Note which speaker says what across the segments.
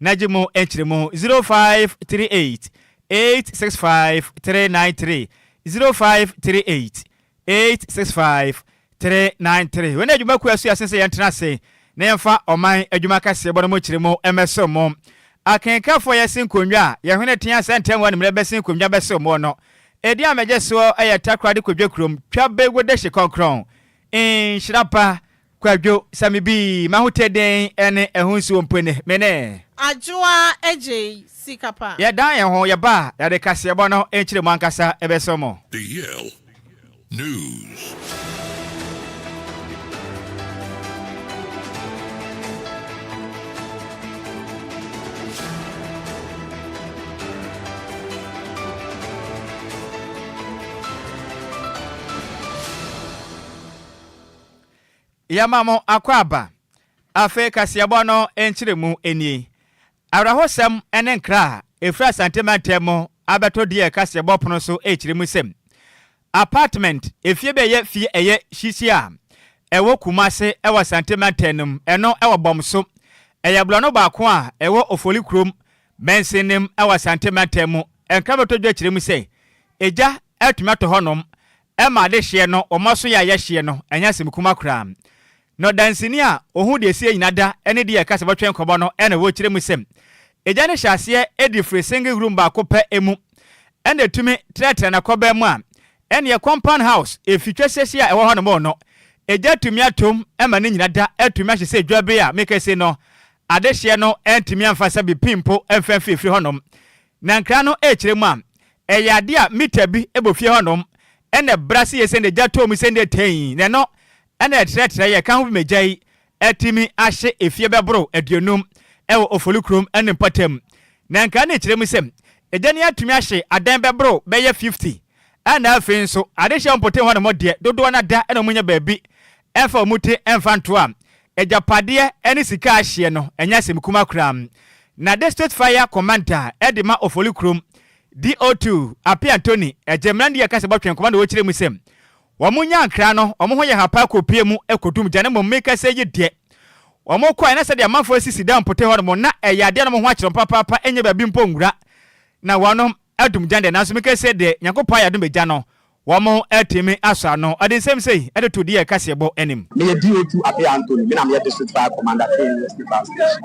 Speaker 1: Najimo Enchirimo 0538 865 393 0538 865 393. When you make us say Yantrase, Nemfa or my Edumacas, Bonomochimo, MSO. I can come for your sinkunya, Yahuna sent 10 1 Mebesin Kunya Beso Mono. Edia Majesua, I attack radical jokrum, Chabe with the Shikon in Nhyiraba Kwadwo Sammy B, Mahute Day, and a Hunsu Pene, Mene.
Speaker 2: Adwoa Agyei Sikapa.
Speaker 1: Ya dan ho ya ba ya de kase bono enchire mankasa ebesomo.
Speaker 3: DL News.
Speaker 1: Ya mamo akwaba afe kase bono enchire mu eni. Arahosam ene nkra efra santimentemo abeto die kase bopono so echire musem. Apartment efie be ye fie eye hihia ewo kumase ewo santimentenum eno ewo bomso eye blono baako a ewo ofoli krom bensenem ewo santimentemu enkra beto dwa echire muse eja atumato honom ema de hye no omaso ya ye hye no enya semkuma kra no dansini a ohu de sie nyinada ene de kase botwen kobo no ene wo chire musem eja ne hyase edifre single room ba ko pe emu ene tumi tretre na koba mu a ene ye compound house efitwa sesi a ewo hono no eja tumi atom ema ne nyinada atumi ahyese dwabe a mekese no adehye no entumi amfasa bi pimpo emfamfifiri honom na nkra no echire mu a eyade a mita bi ebofie honom ene brase yese ne jatom sende ten ne no ene tretre ye kan hu mejai etimi ahye efie bebro aduonum ewo ofolukrum ene patem na nka na echire mu sem ejani atumi ahye adan bebro beye 50 ana afi nso adehye mpote ho na modie dodo na da ene munya baabi enfa mute enfa nto a ejapade ene sika ahye no enya semkuma kram na district fire commander edima ofolukrum DO2 Api Anthony ejemrandi yakase botwen komando wo chire mu sem womunya nkra no omo ye hapa kopie mu ekotum jane mo meka seye de omo kwa na se de amafo asisi da mpote ho no na eyade no mo ho akire papa enye babi mpo ngura na wonom adum jande na so meka se de nyakopa ya dum beja no womo atimi asa no ade nsem sei ade to de yakase bo enim
Speaker 4: me DO2 Api Anthony me na me district fire commander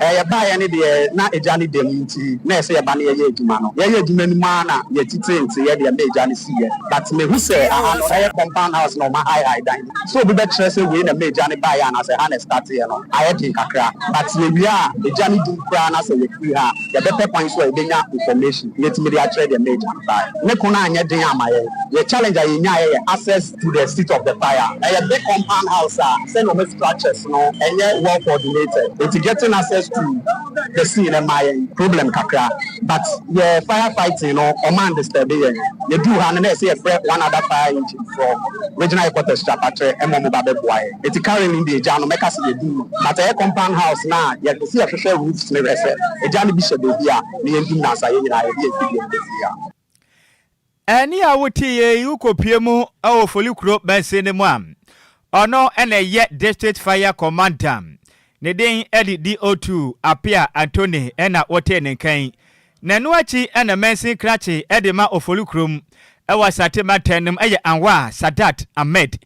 Speaker 4: ya ba ya ne de na ejani dem nti na se ya ba ne ye eduma no ye eduma ni ma na ye titi nti ye de me ejani si ye but me who say I compound house no ma high dine so be better say we na me ejani ba ya na say ha na start here no I dey kakra but we a ejani dum kra na say we free ha ye better point so e benya information ye ti me dey trade the major ba ne ko na anya den amaye ye challenge access to the seat of the fire. A big compound house, send no structures, no, and yet well coordinated. It's getting access to the scene and my problem, kakra. But yeah, firefighting, command disturbing. You do have one other fire engine from regional headquarters, Chapatre, and Momobabe Boy. It's currently in the Jano, make us do. But a compound house now, you can see official roofs, never said. A Johnny Bishop here, the engine NASA,
Speaker 1: Eni awuti ye ukopie mu awofolikro bensene mu am ono ene ye district fire commander ne den edi DO2 Apia Anthony ena wote ne kan nanu achi ena mensin krachi edi ma ofolikrom ewa satema tenem eye Anwa Sadat Ahmed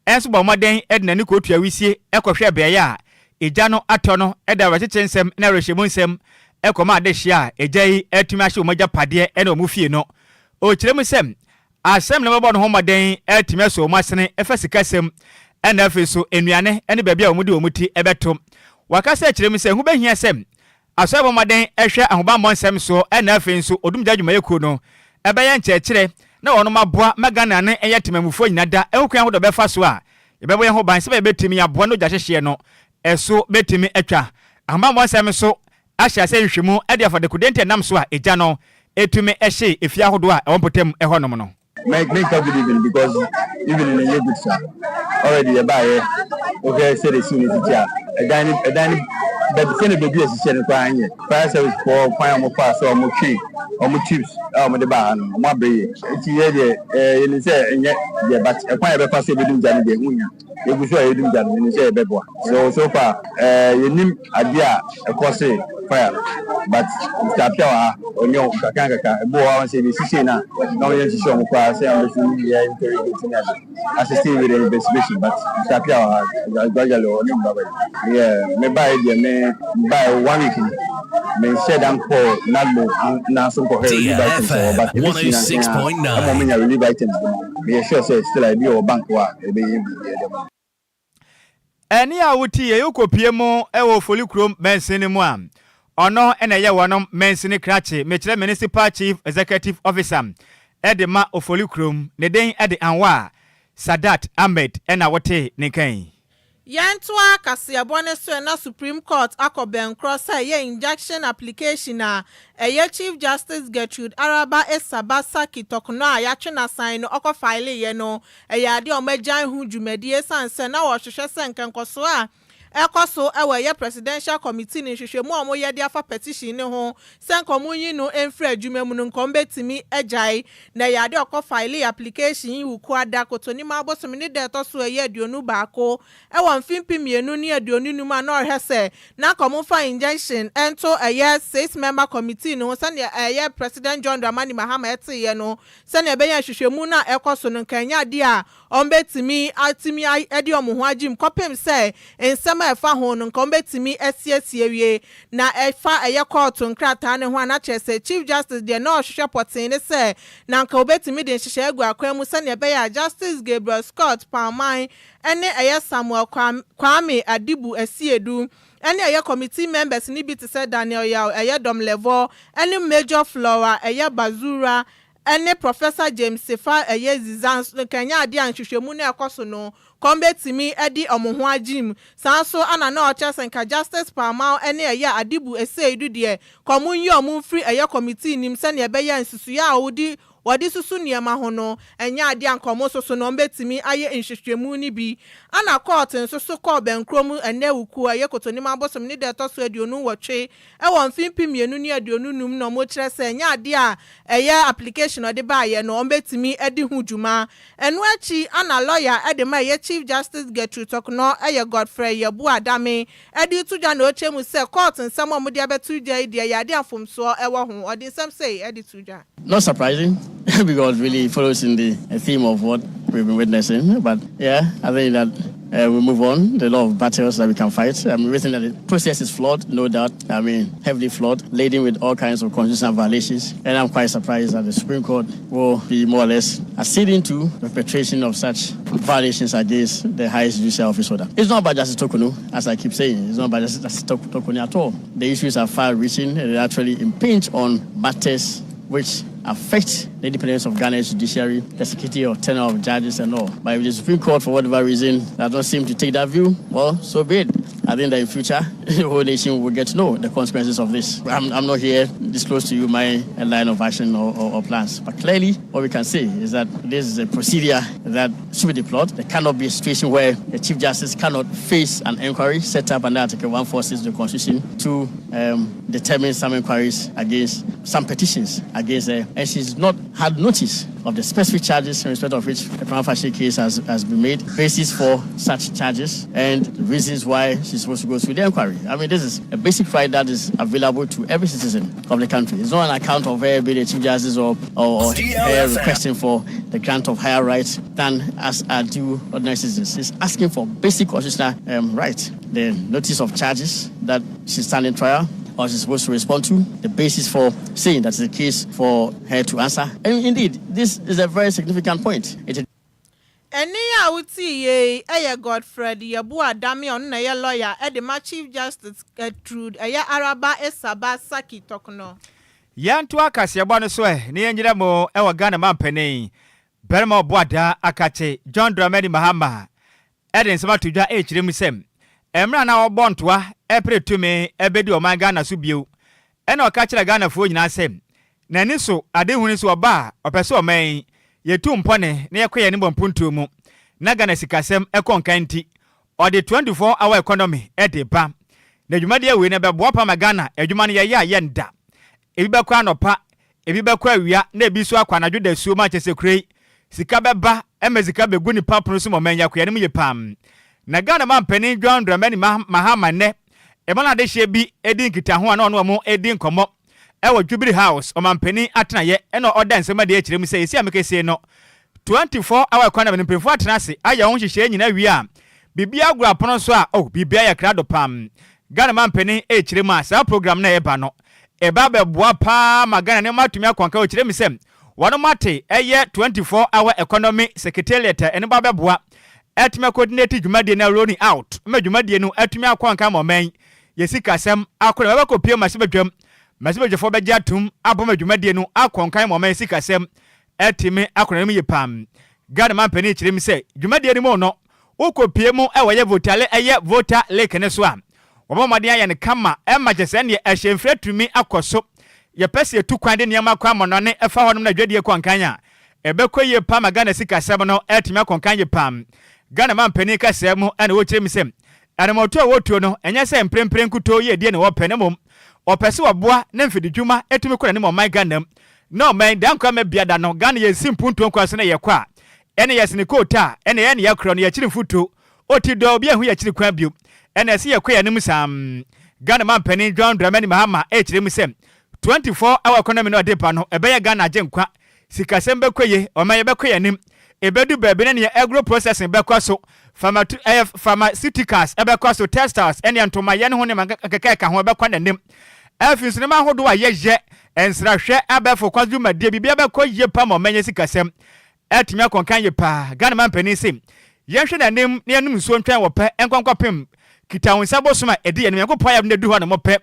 Speaker 1: enso bomoden edi nani ko tua wisie ekohwe beye a eja no atono eda wachechensem na rehemu nsem ekoma adehia ejai etumi ahye omoja pade ena omufie no o chiremu sem asem na mabɔ no homaden etime so masene efasika sem ena afeso enuane ene baabi a omudi omuti ebeto wakasa chiremu sem hu behia sem aso bomaden ehwe ahobammo nsem so ena afenso odumja adwuma yekuo no ebeye nkyekire na wono maboa magana ne eyetemamufo nyinada ehukwan ho do befa so a ebebo ye ho ban se betimi aboa no gyahehye no eso betimi atwa ahobammo nsem so ahya se nhwemu ede afade kudente nam so a eja no etume ehye efia hodo a ewompotem ehonom no
Speaker 4: make a good evening because even in a good sir already about okay say the scene is here a dining but the same baby is saying kwanye fire service for kwanye mo pass or mo tree or mo chips or the bar no mo abreye enti ye de you say enye but kwanye be pass e be dum jani de hunya you go you that we say bebo. So far you nim idea a course fire but Mr. Pia onyo kakanga ebo wan say be na no yen si show kwa say am be here interrogating assisting with the investigation but Mr. Pia gradually onyo baba yeah me buy there me buy 1 week me said I'm for Nagbo na so for
Speaker 3: DLFM
Speaker 4: but
Speaker 3: 106.9
Speaker 4: I'm on really items me sure say still I be your bank wa e be here
Speaker 1: Eni a wuti ye ukopie mu ewo Folikrom mensini mu am. Ono ene ye wonom mensini krache mechire municipal chief executive officer Edema Ofolikrom ne den ede anwa Sadat Ahmed ena wote ne kan.
Speaker 2: Yantua Kasiabone so na Supreme Court akoben cross ye injunction application na eye Chief Justice Gertrude Araba Esabasa kitokno a yatwe na sign no okọ file ye no eye ade o majan hu dwumadi sanse na wo hwehwe senkenkoso a ekoso ewe ye presidential committee ni hwehwemu omo ye de afa petition ne ho senkomunyi no enfra adwuma mu no nkombetimi ejai na ye ade okọ file application wuku ada kotoni ma bosom ni de to so ye aduonu baako ewo mfimpi mienu ni aduonu num a na ohwese na komunfa injunction ento eye 6 member committee no sane eye president John Dramani Mahama etiye no sane ebeya hwehwemu na ekoso no kanya ade a ombetimi atimi ade omo agim kopem se ensema efa ho no nkombetimi esiesie wie na efa eye court nkrata ne ho ana chese Chief Justice de no hwehwe potin ne se na nka obetimi de hwehwe agu akwam sane ebeya Justice Gabriel Scott Palmine ene eye Samuel Kwame Adibu Esiedu ene eye committee members ni bi te say Daniel Yao eye Dom Levo ene Major Flora eye Bazura ene Professor James Sefa eye Zizan Kenya ade anhwehwemu na ekoso no kombetimi edi omoho agim sanso ana na ochesenka Justice Palmao ene eye Adibu Esiedu de komunyi omumfri eye committee nim sane ebeya nsusu ya odi wadi susu niema ho no enya ade ankomo soso no mbetimi aye nhwehwemu ni bi ana court nsoso ko benkrom ene wuku aye kotoni mabosom ni de to so aduonu wotwe ewo mfimpi mienu ni aduonu num no mo kire se enya ade a eye application ode ba aye no mbetimi edi hudwuma enu achi ana lawyer ede ma ye Chief Justice Gertrude Tokno eye Godfrey Yabu Adame edi tudwa na ochemu se court nsem omode abetudwa ide ya ade afomso ewo ho ode nsem say edi tudwa.
Speaker 5: Not surprising because really follows in the theme of what we've been witnessing. But yeah, I think that we move on. There are a lot of battles that we can fight. We think that the process is flawed, no doubt. Heavily flawed, laden with all kinds of constitutional violations. And I'm quite surprised that the Supreme Court will be more or less acceding to the perpetration of such violations against the highest judicial office holder. It's not about Justice Tokunu, as I keep saying. It's not about Justice Tokunu at all. The issues are far-reaching and they actually impinge on matters which affect the independence of Ghanaian judiciary, the security or tenure of judges and all. But if the Supreme Court, for whatever reason, does not seem to take that view, well, so be it. I think that in future, the whole nation will get to know the consequences of this. I'm not here to disclose to you my line of action or plans. But clearly, what we can say is that this is a procedure that should be deployed. There cannot be a situation where the Chief Justice cannot face an inquiry set up under Article 146 of the Constitution to determine some inquiries against some petitions against her. And she's not had notice of the specific charges in respect of which a prima facie case has been made, basis for such charges, and reasons why she's supposed to go through the inquiry. I mean, this is a basic right that is available to every citizen of the country. It's not an account of her being a Chief Justice or her requesting for the grant of higher rights than as are due ordinary citizens. It's asking for basic constitutional rights. The notice of charges that she's standing trial or she's supposed to respond to, the basis for saying that's the case for her to answer. And indeed, this is a very significant point.
Speaker 2: Eni ya uti ye eye Godfrey Yabu Adame on na ye lawyer Edema Chief Justice Gertrude eye Araba Esabasa kitokno.
Speaker 1: Yantu akasiabo no so ne yenjira mo ewa Ghana mampene. Berma oboada akache John Dramani Mahama. Eden sama tudwa echirem sem. Emra na obontoa epretume ebedi o man Ghana so bio. Ena okachira Ghana fo nyina sem. Na ni so adehuni so oba opeso oman yetu mpone na yekoye ni bompuntu mu. Na Ghana sikasem ekonkanti. O the 24-hour economy ba. Na dwumade awe na bebo pa ma Ghana adwuma ne ye nda. Ebi bekwa anopa, ebi bekwa awia na ebi so akwanadwo da suo ma chese krei. Sika beba emezika begu ni papono so momanya koye ne mu ye pam. na Ghana man panin John Dramani Mahama ne emana de hye bi edi nkita ho ana ono mo edi nkomo ewo Jubilee House o man panin atena ye eno oda nsema de akirem se esi amekese no 24 hour economy mpemfo atena se aya ho hyehyɛ nyina wi a bibia agura pono so a bibia ya krado pam Ghana man panin akirem a sa program na eba no eba beboa pa ma Ghana ne matumi akwanka o kirem se wono mate eye 24 hour economy secretariat ene ba beboa etime coordinate dwumade na rolling out ma dwumade no etime akwanka momen yesika sem akora ba kopie masibedwam masibedwefo be jatum aboma dwumade no akwankan momen yesika sem etime akora mi yepam Ghana man pani kirem se dwumade ni mo no ukopie mu ewoye votale eye voter lake ne so a wobomade aye ne kama emagese ne ehyemfre tumi akoso ye pese etu kwan de niam akwa mono ne efa honom na dwadie kwankan a ebekoye pam Ghana sika sem no etime akwankan ye pam Ghana man pani ka sem ene wo kirem sem anamoto a wotuo no enye se mprempren kuto ye die ne wo pene mom opese woboa ne mfidi dwuma etumi kora ne mo man Ghana no man dan kwa mabiada no Ghana ye simpunto nkwa so ne ye kwa ene yes ne kota ene ye ne ye kro no ye kiri futo oti do bia hu ye kiri kwa bio ene se ye kwa nim sam Ghana man pani John Dramani Mahama kirem sem 24 hour economy no depa no ebe ye Ghana agenkwa sikasem bekoye o man ye bekoye nim ebedu bebe ne agro processing bekwaso pharmaceuticals ebekwaso textiles ene antoma ye ne ho ne makaka ho bekwa nanim afis ne ma hodo a ye ensrahwe abefo kwadu madie bibia bekoye pa mo manye sikasem etimi akonkan ye pa Ghana man pani sim ye hwe nanim ne anum so ntwan wo pe enkonkopem kitawonsa bosoma edi ye ne yakopɔ ya ne du ho ne mo pe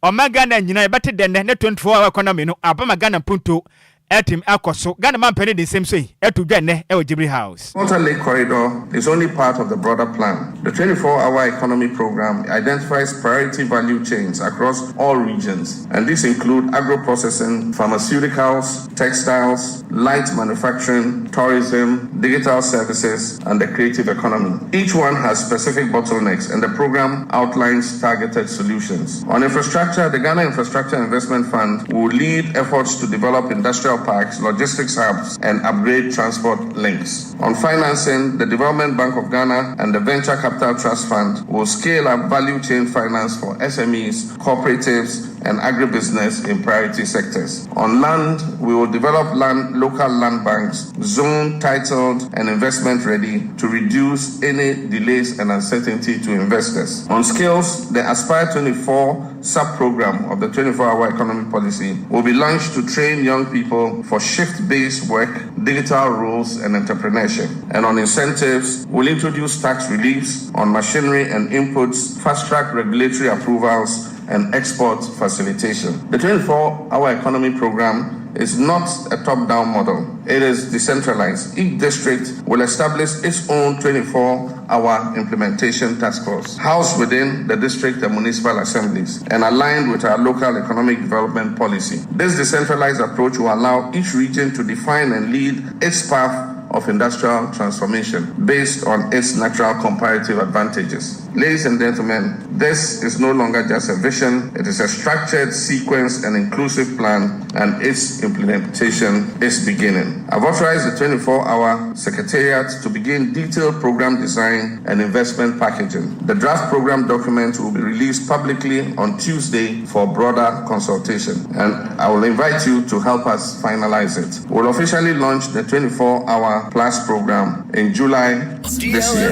Speaker 1: o magana nyina ye bete denne ne 24 hour economy no abama Ghana punto etim akoso Ghana man pene the same say etu dwane e Jubilee House.
Speaker 6: Water Lake Corridor is only part of the broader plan. The 24-hour economy program identifies priority value chains across all regions, and these include agro-processing, pharmaceuticals, textiles, light manufacturing, tourism, digital services, and the creative economy. Each one has specific bottlenecks, and the program outlines targeted solutions. On infrastructure, the Ghana Infrastructure Investment Fund will lead efforts to develop industrial parks, logistics hubs, and upgrade transport links. On financing, the Development Bank of Ghana and the Venture Capital Trust Fund will scale up value chain finance for SMEs, cooperatives, and agribusiness in priority sectors. On land, we will develop local land banks, zone, titled, and investment ready to reduce any delays and uncertainty to investors. On skills, the Aspire 24 sub-program of the 24-hour economy policy will be launched to train young people for shift-based work, digital roles, and entrepreneurship. And on incentives, we'll introduce tax reliefs on machinery and inputs, fast-track regulatory approvals, and export facilitation. The 24-hour economy program is not a top-down model. It is decentralized. Each district will establish its own 24-hour implementation task force, housed within the district and municipal assemblies, and aligned with our local economic development policy. This decentralized approach will allow each region to define and lead its path of industrial transformation based on its natural comparative advantages. Ladies and gentlemen, this is no longer just a vision, it is a structured, sequenced, and inclusive plan, and its implementation is beginning. I've authorized the 24-hour Secretariat to begin detailed program design and investment packaging. The draft program document will be released publicly on Tuesday for broader consultation, and I will invite you to help us finalize it. We'll officially launch the 24-hour Plus program in July this year,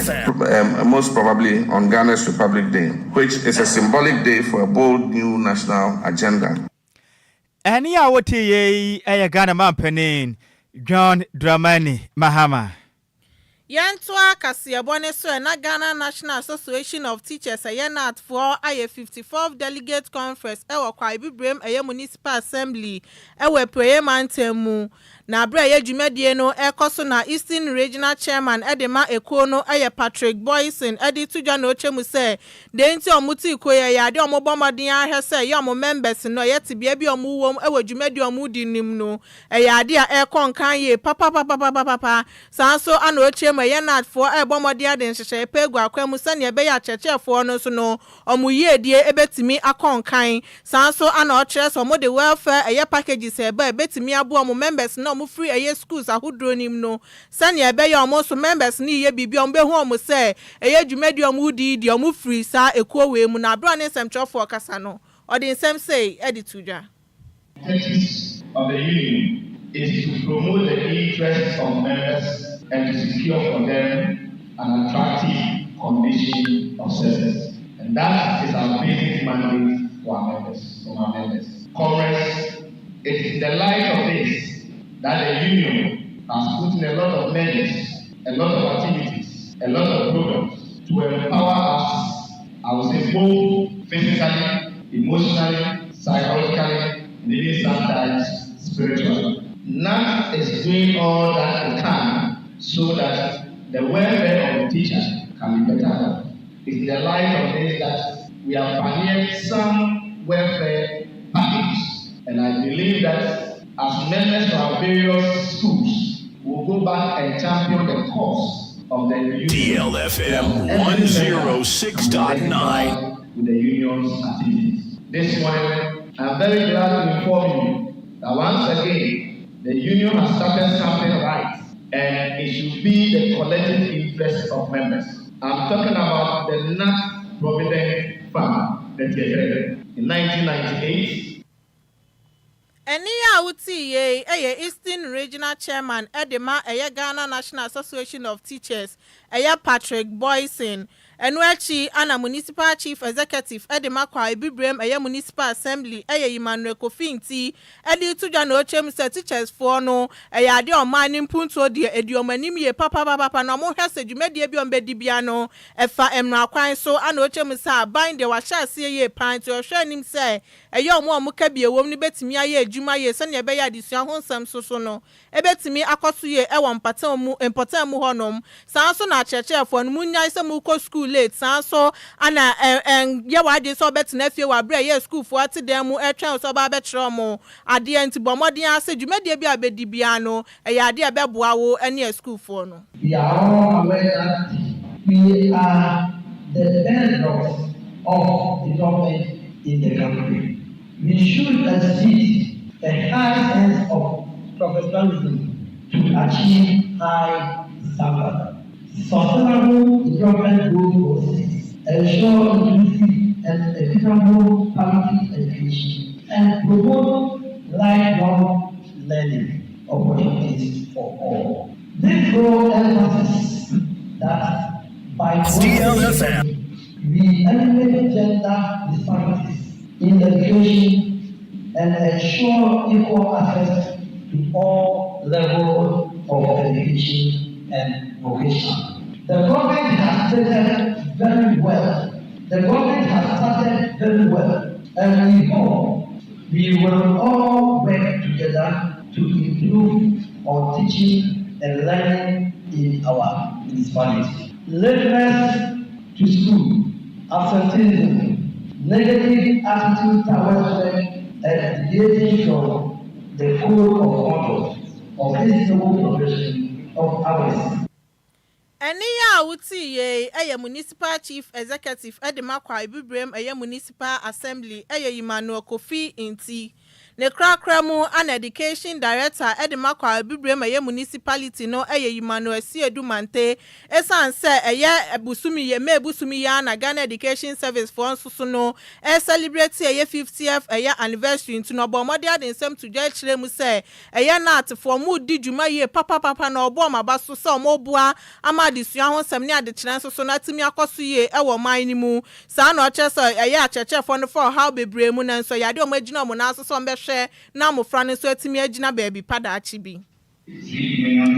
Speaker 6: most probably on Ghana's Republic Day, which is a symbolic day for a bold new national agenda.
Speaker 1: Any awoti a Ghana man penin John Dramani Mahama.
Speaker 2: Yantoa Kasiabone so na Ghana National Association of Teachers ayenat for a 54th delegate conference ewa kwa ibibrem eye municipal assembly ewe prayer mantemu na bra ye dwumadie no ekoso na Eastern Regional Chairman Edema Eko no eye Patrick Boyson edi tudwa na ochemu se de nti omuti ikoye ya de omobomodin ahwe se ye omo members no ye tibia bi omu wom ewe dwumadi omu di nim no eye ade a ekonkan ye papa sanso ana ochemu yenat for ebomodia den hyehyɛ pegu akwam sane ebe ya kyerɛkyerɛfoɔ no so no ɔmoyiedie ebetimi akonkan sanso ana ɔkyerɛ so mo de welfare packages ebe ebetimi abo ɔmo members na ɔmo free schools ahodro nim no sane ebe ya ɔmo so members ni ye bibi ɔmo behu ɔmo sɛ dwumadi ɔmo di ɔmo free sa ekuo we mu na abro ne nsɛmtwerɛfoɔ kasa no ɔde nsɛm sei editudwa
Speaker 7: of the union is to promote the interests of members and to secure for them an attractive condition of service. And that is our basic mandate for our members. Comrades, it is the light of this that the union has put in a lot of measures, a lot of activities, a lot of programs to empower us, I would say both physically, emotionally, psychologically, and even sometimes spiritually. NAT is doing all that it can so that the welfare of the teacher can be better. It's the light of this that we have pioneered some welfare package, and I believe that as members of our various schools will go back and champion the cause of the union.
Speaker 3: DLFM 106.9
Speaker 7: with the union's activities. This morning, I'm very glad to inform you that once again, the union has started something right, and it should be the collective interest of members. I'm talking about the Nat Provident Fund that in 1998.
Speaker 2: Enia uti ye Eastern Regional Chairman Edema Ghana National Association of Teachers Patrick Boyson. Enwechi ana Municipal Chief Executive Edema Kwa Ibibrem Municipal Assembly Emmanuel Kofinti tudwa na ochem se teachers for no ade omani mpunto de ediomani ye papa na mo hwese dwumade bi ombedi bia no efa emra kwan so ana ochem se aban de wahyaase ye pan to hwe anim se omo ka biewom ni betimi aye adwuma ye se ne ebe ya disua ho nsam so no ebetimi akoso ye ewo mpatam mu honom sanso na chechefo no munyai se mu ko school late sanso ana ye wade so betina fie wa bra ye school fo atedam mu etwen so ba bekyerɛ mo ade anti bomodin ase dwumade bi abedi bia no ade abeboa wo ene school fo no.
Speaker 8: We are all aware that we are the bedrock of development in the country. We should achieve a high sense of professionalism to achieve high standards. Sustainable development goals ensure inclusive and equitable quality education and promote lifelong learning opportunities for all. This goal emphasizes that by
Speaker 3: DLFM
Speaker 8: we eliminate gender disparities in education and ensure equal access to all levels of education and vocation. The government has started very well. And we hope we will all work together to improve our teaching and learning in our municipality. Lateness to school, absenteeism, negative attitude towards work, and deviating from the code of conduct of this noble profession of ours.
Speaker 2: Enia uti ye Municipal Chief Executive Edema Kwa Ibibrem Municipal Assembly Emmanuel Kofinti. Ne krakramu an education director Edema Kwa Ibibrem municipality no Emmanuel Siedumante esan se busumi ye me busumi ya na Ghana Education Service for nsusu no celebrate 50th anniversary into no bomode ade nsem to judge kyerɛ mu se nat for mu di dwuma ye papa na obo mabaso se omobua ama disua ho nsem ne ade kyerɛ nsusu na timi akoso ye ewo man ni mu sa na oche se akyerɛkyerɛ for no for how bebre mu na nso yade omagina mo na so so mbɛhwɛ na mofra so atimi agina baby pada achi bi.
Speaker 7: 3 million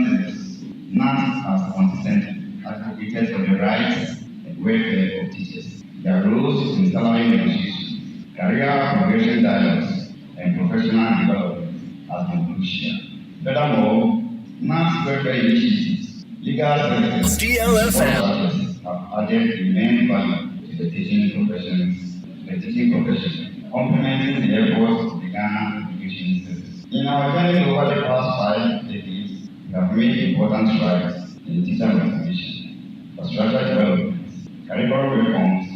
Speaker 7: NAT has consistently advocated for the rights and welfare of teachers. Their roles in salary negotiations, career progression dialogues, and professional development has been crucial. Furthermore, NAT welfare initiatives, legal services,
Speaker 3: DLFM
Speaker 7: have added immense value to the teaching profession, complementing the efforts of the Ghana Education Service. In our journey over the past 5 decades, we have made important strides in teacher motivation, for structural development, curriculum reforms,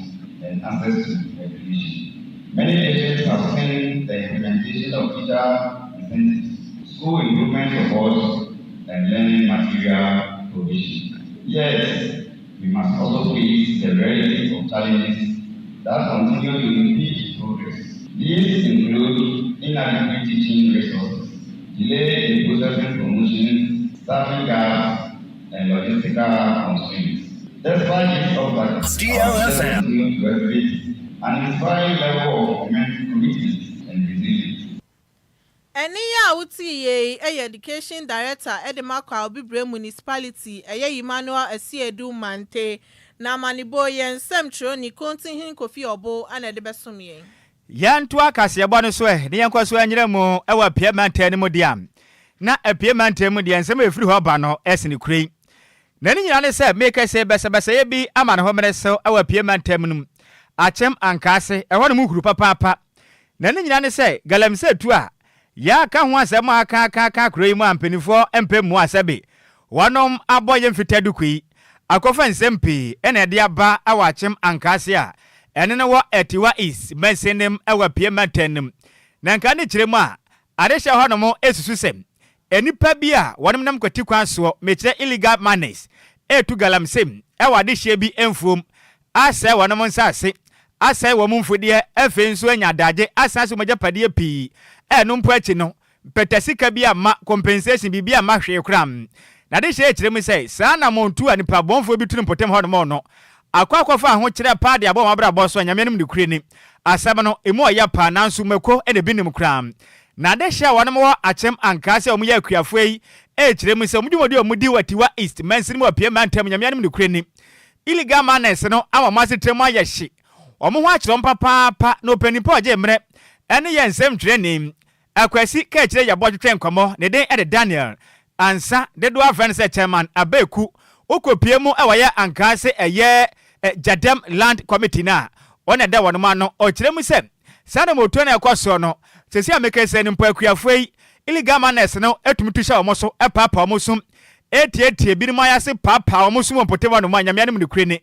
Speaker 7: and access to education. Many nations have seen the implementation of teacher incentives, school improvement support, and learning material provision. Yet, we must also face the reality of challenges that continue to impede progress. These include inadequate teaching resources, delay in processing promotions, staffing gaps, and logistical constraints. Despite these obstacles,
Speaker 3: DLFM
Speaker 7: continue to elevate an inspiring level of commitment and resilience.
Speaker 2: Eniya Uti education director Edemakwa Obibre municipality Emmanuel Asiedu Mante na maniboye nsem tro ni kontin Kofi Obo ana de besomye.
Speaker 1: Yanto akase ebo no so ne yankwa so anyere mu ewa piemante ne mu diam. Na piemante mu diam nsem efiri ho ba no esini kure. Na ni nyina ne se make se besa ye bi ama ne ho mere so ewa piemante mu num. Achem ankase eho ne mu huru papa. Na ni nyina ne se galamse tu a ya ka ho asem aka kure mu ampenifo empem mu asabe. Wonom aboye mfitadu kui. Akofa nsempi ene de aba awachem ankase a ene ne wo etiwa is mensenem ewa piematenem na nka ne kiremu a adehya ho no mo esusu sem enipa bi a wonem nam kwati kwan so mekire illegal manners etu galamsem ewa adehya bi emfom asa wonom nsase asa wo mumfodie efe nso anya daje asa so magyapadie pi enu mpo achi no petasika bi ama compensation bi ama hwe kram na de hye kiremu sei saa na montu anipa bonfo bi tunu potem ho no no akwafa ho kire pa de abo mabra boso nyamenum de kure ni asaba no emu oya pa nanso mako ene binim kram na de hye wonom wo achem ankase omu ya akuafo yi kiremu sei omudwodi omudi watiwa east mensinim opie mantem nyamenum de kure ni illegal manners no ama masetremu ayehye omu ho akire papa no panipo oje mre ene ye nsem training akwasi ka kire yabo twetwe nkomo ne den ede Daniel ansa de do afan se chairman abeku okopie mu ewaya ankase eye Jadem Land Committee na ona da wono ma no o kire mu se sana moto na ekoso no sesi ameka se ni mpo akuafo yi illegal manners no etumtu hya omoso epapa omosum etietie bi ni ma se papa omosum opoteba no ma nyame anem ne kure ni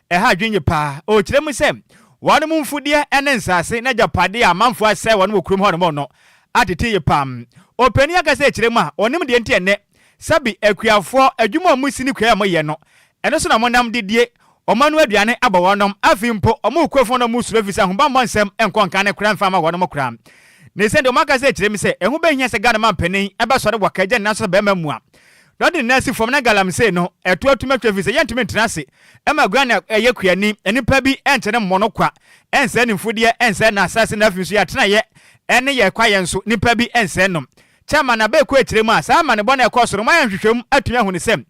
Speaker 1: ha adwenye pa o kire mu se wono mu mfudie ene nsase na japade amanfo ase wono okurum ho no no atete ye pam opani akase kire mu a onim de enti ene sabi akuafo adwuma musini kwa moye no eno so na monam didie omanu aduane aba wonom afimpo omukwefo no musuro visa humba monsem enkonka ne kran fama wonom kran ne sende omakase kire mi se ehu be hia se Ghana mampanin eba sore wakaje na so be mamua dodi nasi fom na galamse no eto atumatwa visa yentime ntrase ema Ghana eyekuani enipa bi entene mmono kwa ense ne mfudie ense na asase na afinso ya tena ye ene ye kwaye nso nipa bi ense nom chama na be ko ekire mu asa ma ne bona ekosoro ma yanhwehwem atunya hu ne sem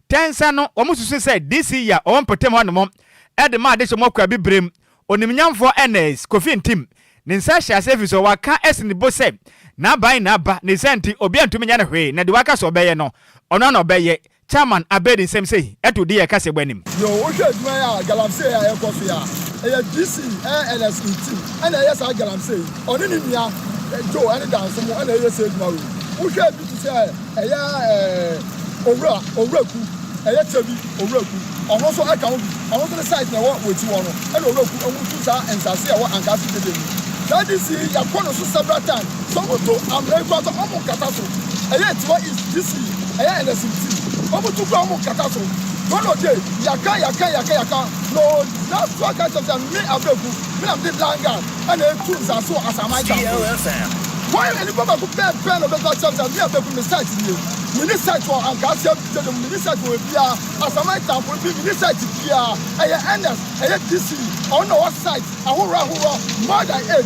Speaker 1: tensa no omususu se this year on potem ho no ede ma de so mokwa bibrem onimnyamfo NS Kofi ntim ne nsa hya service o waka esni bo se na bai na ba ne senti obi antumi nya ne hwe na de waka so obeye no ono na obeye chairman abedi nsem sei eto de ye kase gbanim
Speaker 9: yo wo hwe aduma ya galamse ya ekoso ya eye DC LS team ana yes a galamse oni ni nia jo ani dance mo ana yes aduma wo hwe bi to say eye owuraku eye chebi owuraku ono so aka wo ono so site na wo weti wo no ana owuraku omu tu sa ensase ya wo ankase de ni that is ya kono so several times so mo to amreko to omu kata so eye tiwa is DC eye LS team omu tu kwa omu kata so no day yaka no that's what kind of me abeku me am the langa and e tu za so asama ja
Speaker 3: DLFM
Speaker 9: why anybody go pen no better chance me abeku me site ni me site for ankase de me site for bia asama ja for me site bia eye NS eye DC on no site ahoro more than 8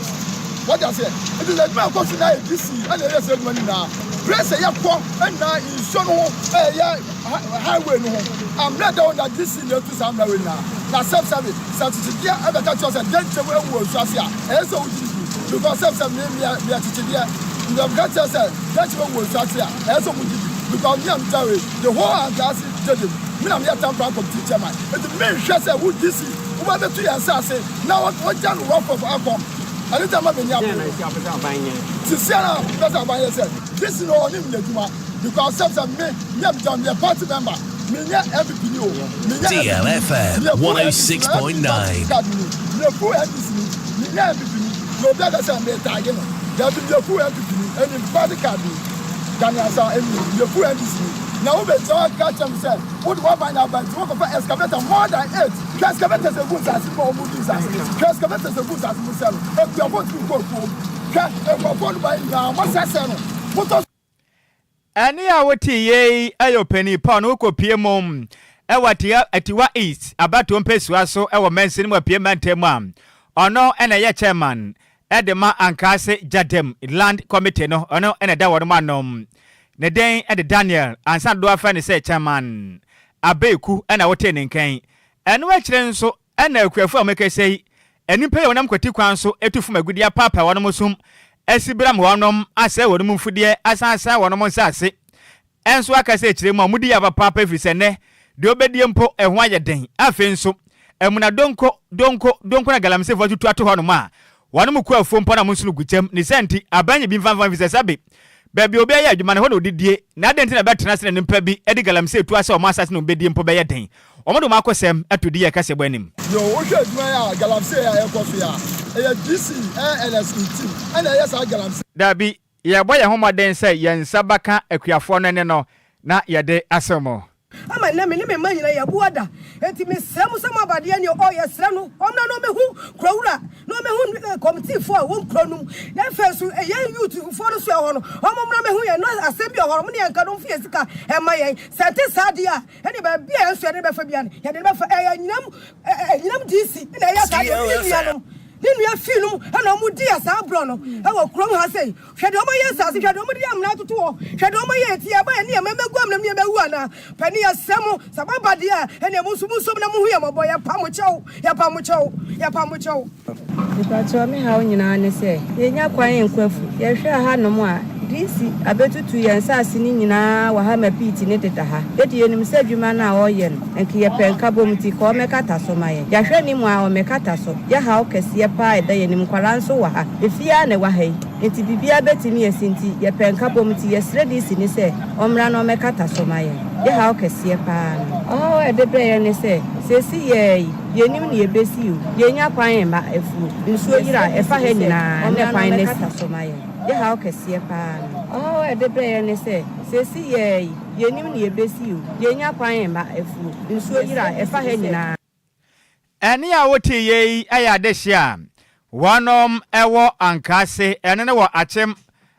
Speaker 9: what I say it is like me go to na DC and eye say money na press ya kwa na inso no highway no I'm not down that this in the to some now na self service certificate abeka to say den chewe wo so asia so because self service me certificate the got say den chewe wo so asia so mu because me am tell the whole gas did me am here time from teacher man the main share say who this who ba to your say now what jan work for outcome and the man be nya this no only me because self me am the party member
Speaker 3: DLFM 106.9.
Speaker 9: Now we catch them say, what do I find out about work of excavator more than 8? Excavators are good as more movies as excavators are good as myself. If you are going to go for by now, what's that saying? What
Speaker 1: Ani awoti ye ayo penny pon uko piemom ewatia atiwa east abato mpesua so ewo mensin mo piemantema ono ena ye chairman edema ankase jadem land committee no ono ena da wono manom ne den ede Daniel ansa do afa ne se chairman abeku ena wote ne nkan eno akire nso ena akuafu amekesei enipa ye wonam kwati kwan so etufu magudia papa wono musum esibram wonom ase wonom mfudie asansa wonom nsase enso akase ekire mu amudi ya papa efrise ne de obedie mpo ehwa ye den afi nso emuna donko na galamse fo tutu ato hono ma wonom ku afo mpo na musulu guchem ni senti abanye bi mfanfan fise sabe baby obi aye adwuma ne ho no didie na denti na betena se ne mpa bi edi galamse tu ase o masase no obedie mpo be ye den omodo makosem atodi ye kase bwanim
Speaker 9: yo wo hwe adwuma ya galamse ya ekoso ya DC LSET and yes I galamse
Speaker 1: dabi ye boye homaden se ye nsabaka akuafo no ne no na ye de asomo
Speaker 10: ama na me manyina ya buada enti me semu abade ne o ye sra no omna no mehu krawura no mehu committee for won kronum na fesu ye youth for so e ho no omna mehu ye no asembi o ho ne yanka no fie sika e ma ye sate sadia ene ba bia enso ne be fa bia ne ye de be fa nyinam DC na ya ka no ninu ya film ana mu dia sa bro no e wo krom ha sei hwede o maye sa se hwede o mu dia amna toto wo hwede o maye ti ya ba ne me meguam na me mewu ana pani ya semu sababade a ene musu na mu hu ya mobo ya pa mu chew
Speaker 11: Ipacho me ha onyina ne se ye nya kwan enkwafu ye hwe ha no mu a DC abetutu ye nsase ni nyina wa ha mapiti ne teta ha edi yenim se adwuma na o ye no enki ye penka bomti ko mekata so maye ya hwe ni mu a o mekata so ya ha o kese pa eda yenim kwara nso wa ha efia ne wa ha enti bibia betimi esinti ye penka bomti ye sre DC ni se omra no mekata so maye ya ha o kese pa oh edebre ye ne se si ye yenim ne yebesi o ye nya kwan ma efu nsuo yira efa ha nyina ne kwan ne so maye ye ha o kese pa oh edebre ye ne se si ye yenim ne yebesi o ye nya kwan ma efu nsuo yira efa ha nyina
Speaker 1: eni a woti ye aya dehia wonom ewo ankase ene ne wo achem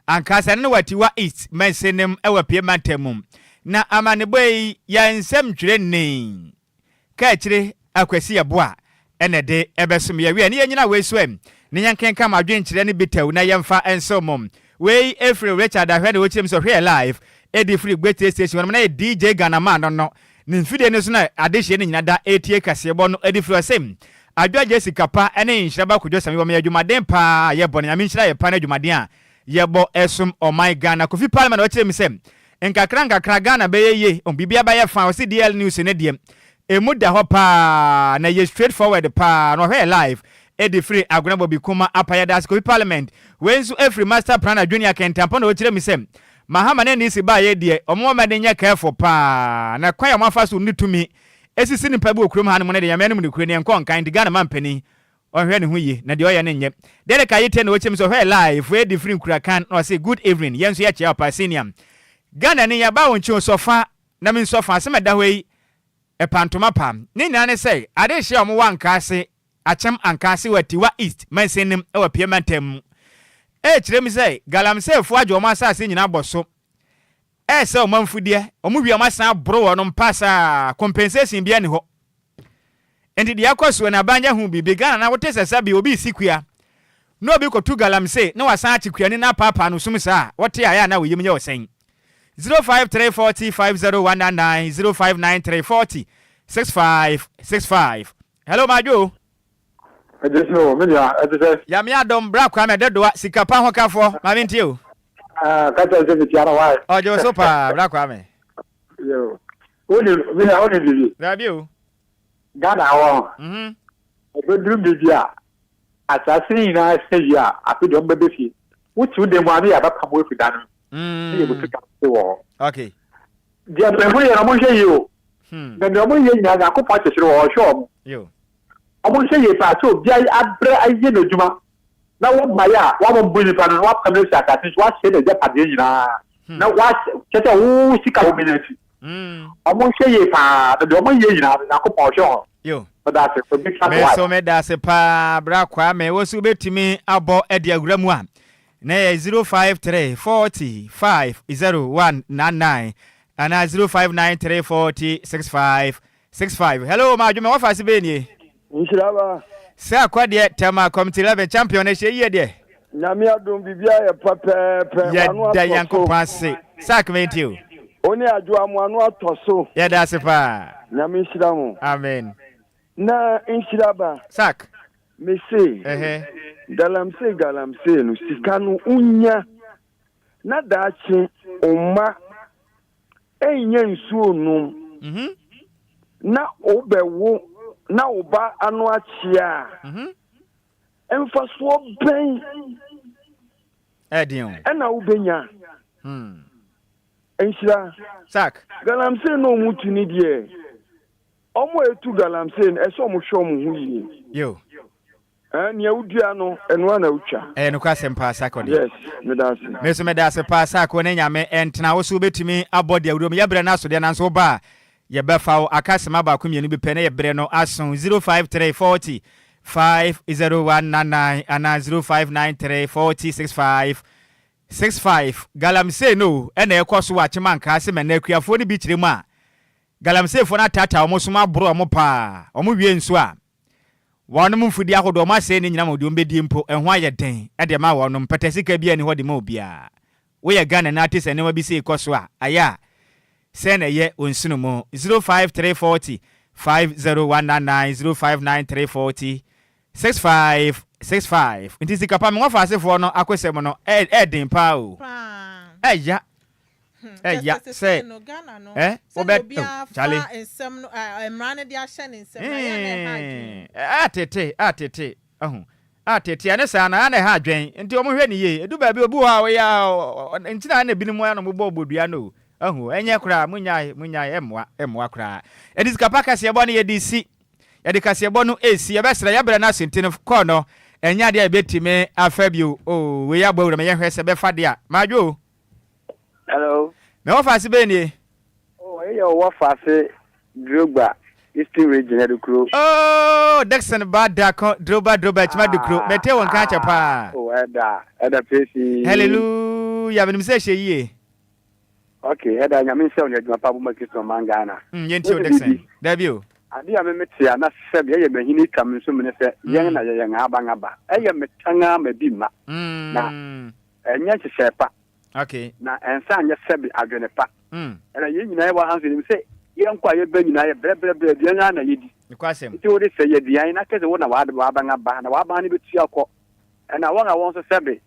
Speaker 1: ankase ene ne watiwa east mensenem ewo piemantemum na amaneboyi ya nsem twire ni ka kire akwasi yeboa ene de ebesum ye wi ne nyina wesuem ne yankenka madwen kire ne bitaw na yemfa ensomom we Efrem Richard ahwede wo chim so hwe live edi free great station na DJ Ghana no ne mfide ne so na adehye ne nyina da etie kasebo no edi free sem Adwoa Agyei Sikapa ene Nhyiraba Kwadwo Sammy wo me adwumaden pa ye bo na Nhyira ye pa na adwumaden a ye bo esum o my Ghana kofi parliament wo chim sem nkakra Ghana be ye bibia ba ye fa o DL news ne dem emu da ho pa na ye straightforward pa no hwe live edi free agonabo bi kuma apaya das kofi parliament wenzu every master plan junior kentampo na wo chire mi sem mahama ne nisi ba ye de omo ma de nya careful pa na kwan ya mafa so nitumi esisi ni pabu okurum ha ne mo ne de ya menu ne kure ne nko nkan de Ghana mampani ohwe ne hu yi na de oya ne nye de ka yete na wo chim so hwe live edi free nkura kan no say good evening yenso ya chia pa senior Ghana ne ya ba wonchi sofa na min sofa se meda hwe epantoma pam ni nane say ade hye omo wankase achem ankase watiwa east mensenem ewa piemantem kire mi say galamse fu adwo ma asase nyina boso se o manfudie omo wi amasan bro no mpasa compensation bia ne ho enti dia kwaso na banya hu bi Ghana na wote sesa bi obi sikua no obi kotu galamse na wasan achikua ni na papa no sum sa wote aya na woyim nye wosen 05340199 0593406565 hello majo
Speaker 12: Adesino media adese
Speaker 1: ya me adom bra kwa me Adwoa Sikapa hokafo ma me ntie o
Speaker 12: kata se fi tiara wa
Speaker 1: ojo so pa bra kwa me
Speaker 12: yo oni bibi
Speaker 1: rabi o
Speaker 12: Ghana wo obedrum bibia asasi na seya apedo mbebefi wutu de mu abi ya ba pamo efidan ye butu ka se wo
Speaker 1: okay
Speaker 12: dia pemuri na mo hye yo Then the money in a couple of or show.
Speaker 1: Yo.
Speaker 12: I won't say if I so, I did no Juma. Now, what my one of Bully and what comes at this was said at the now, what such a sick community. I won't say if the money in a couple of show.
Speaker 1: Yo.
Speaker 12: But that's it for big
Speaker 1: so me that's a pa bra kwa me wo so beti me abo e diagram a na 053 40 50199 and 0593 40 65 65. Hello ma dwuma wo fa se be ni
Speaker 13: Nhyiraba
Speaker 1: sa kwade tema committee 11 champion e hye de
Speaker 13: nyame adom bibia ye pepepe
Speaker 1: anu ato ya yankopase sa kwenti o
Speaker 13: oni Adwoa mu anu atoso
Speaker 1: ye da se pa
Speaker 13: nyame nhyira mu
Speaker 1: amen
Speaker 13: na Nhyiraba
Speaker 1: sak
Speaker 13: me say galamse no sika no unya na daachi umma enye nsuo num na obewo na oba anu achia emfa so ben
Speaker 1: edion
Speaker 13: na ubenya Nhyira
Speaker 1: sak
Speaker 13: galamse no mutu ni die omo etu galamse eso mo hwe mo hu yi
Speaker 1: yo
Speaker 13: ni awudua no eno na utwa
Speaker 1: no kwasem pa sakode
Speaker 13: yes me dance
Speaker 1: me so me dance pa sakode ne nyame entena wo so betimi abode awudom ye bre na so de na so ba ye befa akasema ba kumienu bi pene ye bre no ason 05340 50199 ana 059340 65 galamse no ena ekoso wa chimanka se me na akuafo ni bi kiremu a galamse fo na tata omo so ma bro omo pa omo wie nso a wonum mfudi ahodo ma se ni nyina mo de ombedi mpo ehho aye den e de ma wonum petesika bia ni ho de ma obia we ye Ghana na artiste ne wa bi se ikoso a aya se na ye onsunu mo 05340 50199 059340 6565 inti Sikapa me wafa asefo no akwesem no den pa o eya say obet chale
Speaker 2: ensem no emrane dia hye ne ensem na ya na
Speaker 1: atete atete ane sa na ha adwen nti omo hwe ne ye edu ba bi obu ha we ya nti na na binimu ya no mo bodua no enye kra munya emwa kra edi Sikapa kase ebo ne ye DC ye de kase ebo no esi ye besra ya bra na sentine ko no enya de betime afabio we ya gbawura me ye hwe se be fade a madwo.
Speaker 14: Hello.
Speaker 1: Me wafase be ni?
Speaker 14: Wafase Drogba Eastern Region Edukro.
Speaker 1: Dexon Bada Droba Chima Dukro. Me te won kan chapa.
Speaker 14: Eda pesi.
Speaker 1: Hallelujah. Me say she ye.
Speaker 14: Okay, eda nyame se on adwuma pa bo makiso mangana.
Speaker 1: Yenti o Dexon. Dabio.
Speaker 14: Ade a me metia na se be ye mahini kam so me ne se yen na ye ngaba. Eye metanga mabima. Na enya chesepa.
Speaker 1: Okay.
Speaker 14: Na ensa anya sebi adwene pa. Era ye nyina ye wa hanse ni se ye nkwa ye ba nyina ye bre dia na yedi.
Speaker 1: Nikwasem.
Speaker 14: Nti wo de se ye dia na keze wo na wa ba ngaba na wa ba ni betu akọ. Na won a won so sebi.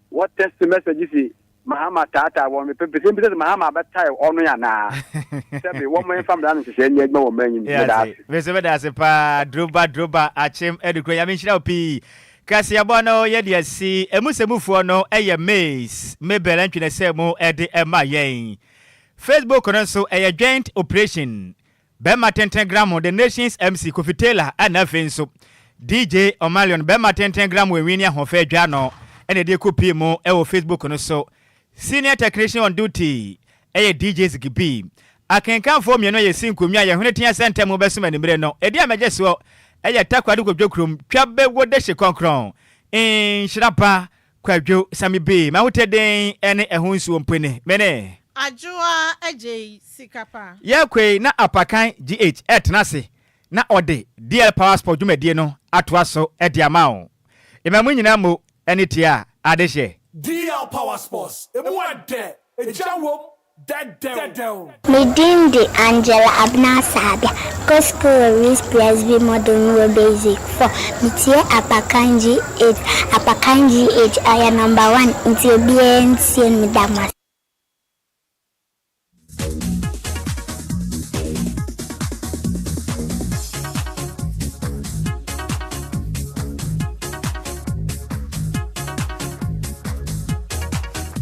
Speaker 14: What text message is Mahama tata won me pepe se Mahama ba tai onu ya na. Sebi wo mo infam da no se nye gba wo manyi.
Speaker 1: We se be da se pa droba achem edukro ya me nhira opi. Kasi abono ye de asi emusemufuo no eye maze mebele ntwene semu ede ema yen Facebook no so eye joint operation Bema 10 gram the nations MC Kofitela ana fenso DJ Omalion Bema 10 gram we wini ahofa dwa no ene de kopi mu e Facebook no so senior technician on duty eye DJ Zigibi akenkan fo mieno ye sinkomia ye hwenetia center mu besuma ni mire no edi amageso eye takwadu kodwokrum twabe wode hye konkron Nhyiraba Kwadwo Sammy B ma hoteden ene ehun suo mpene mene
Speaker 2: Adwoa Agyei Sikapa
Speaker 1: ye kwei na Apakan GH etnase na ode DL Power Sport dwumedie no atoa so ede amao emamu nyina mo ene tia adehye
Speaker 15: DL Power Sports emu ade ejawo
Speaker 16: Medindi Angela Abna Sabia Gospel Risk PSV Modern Basic 4 Mitie Apakan GH Apakan GH aya number 1 until BNC Midama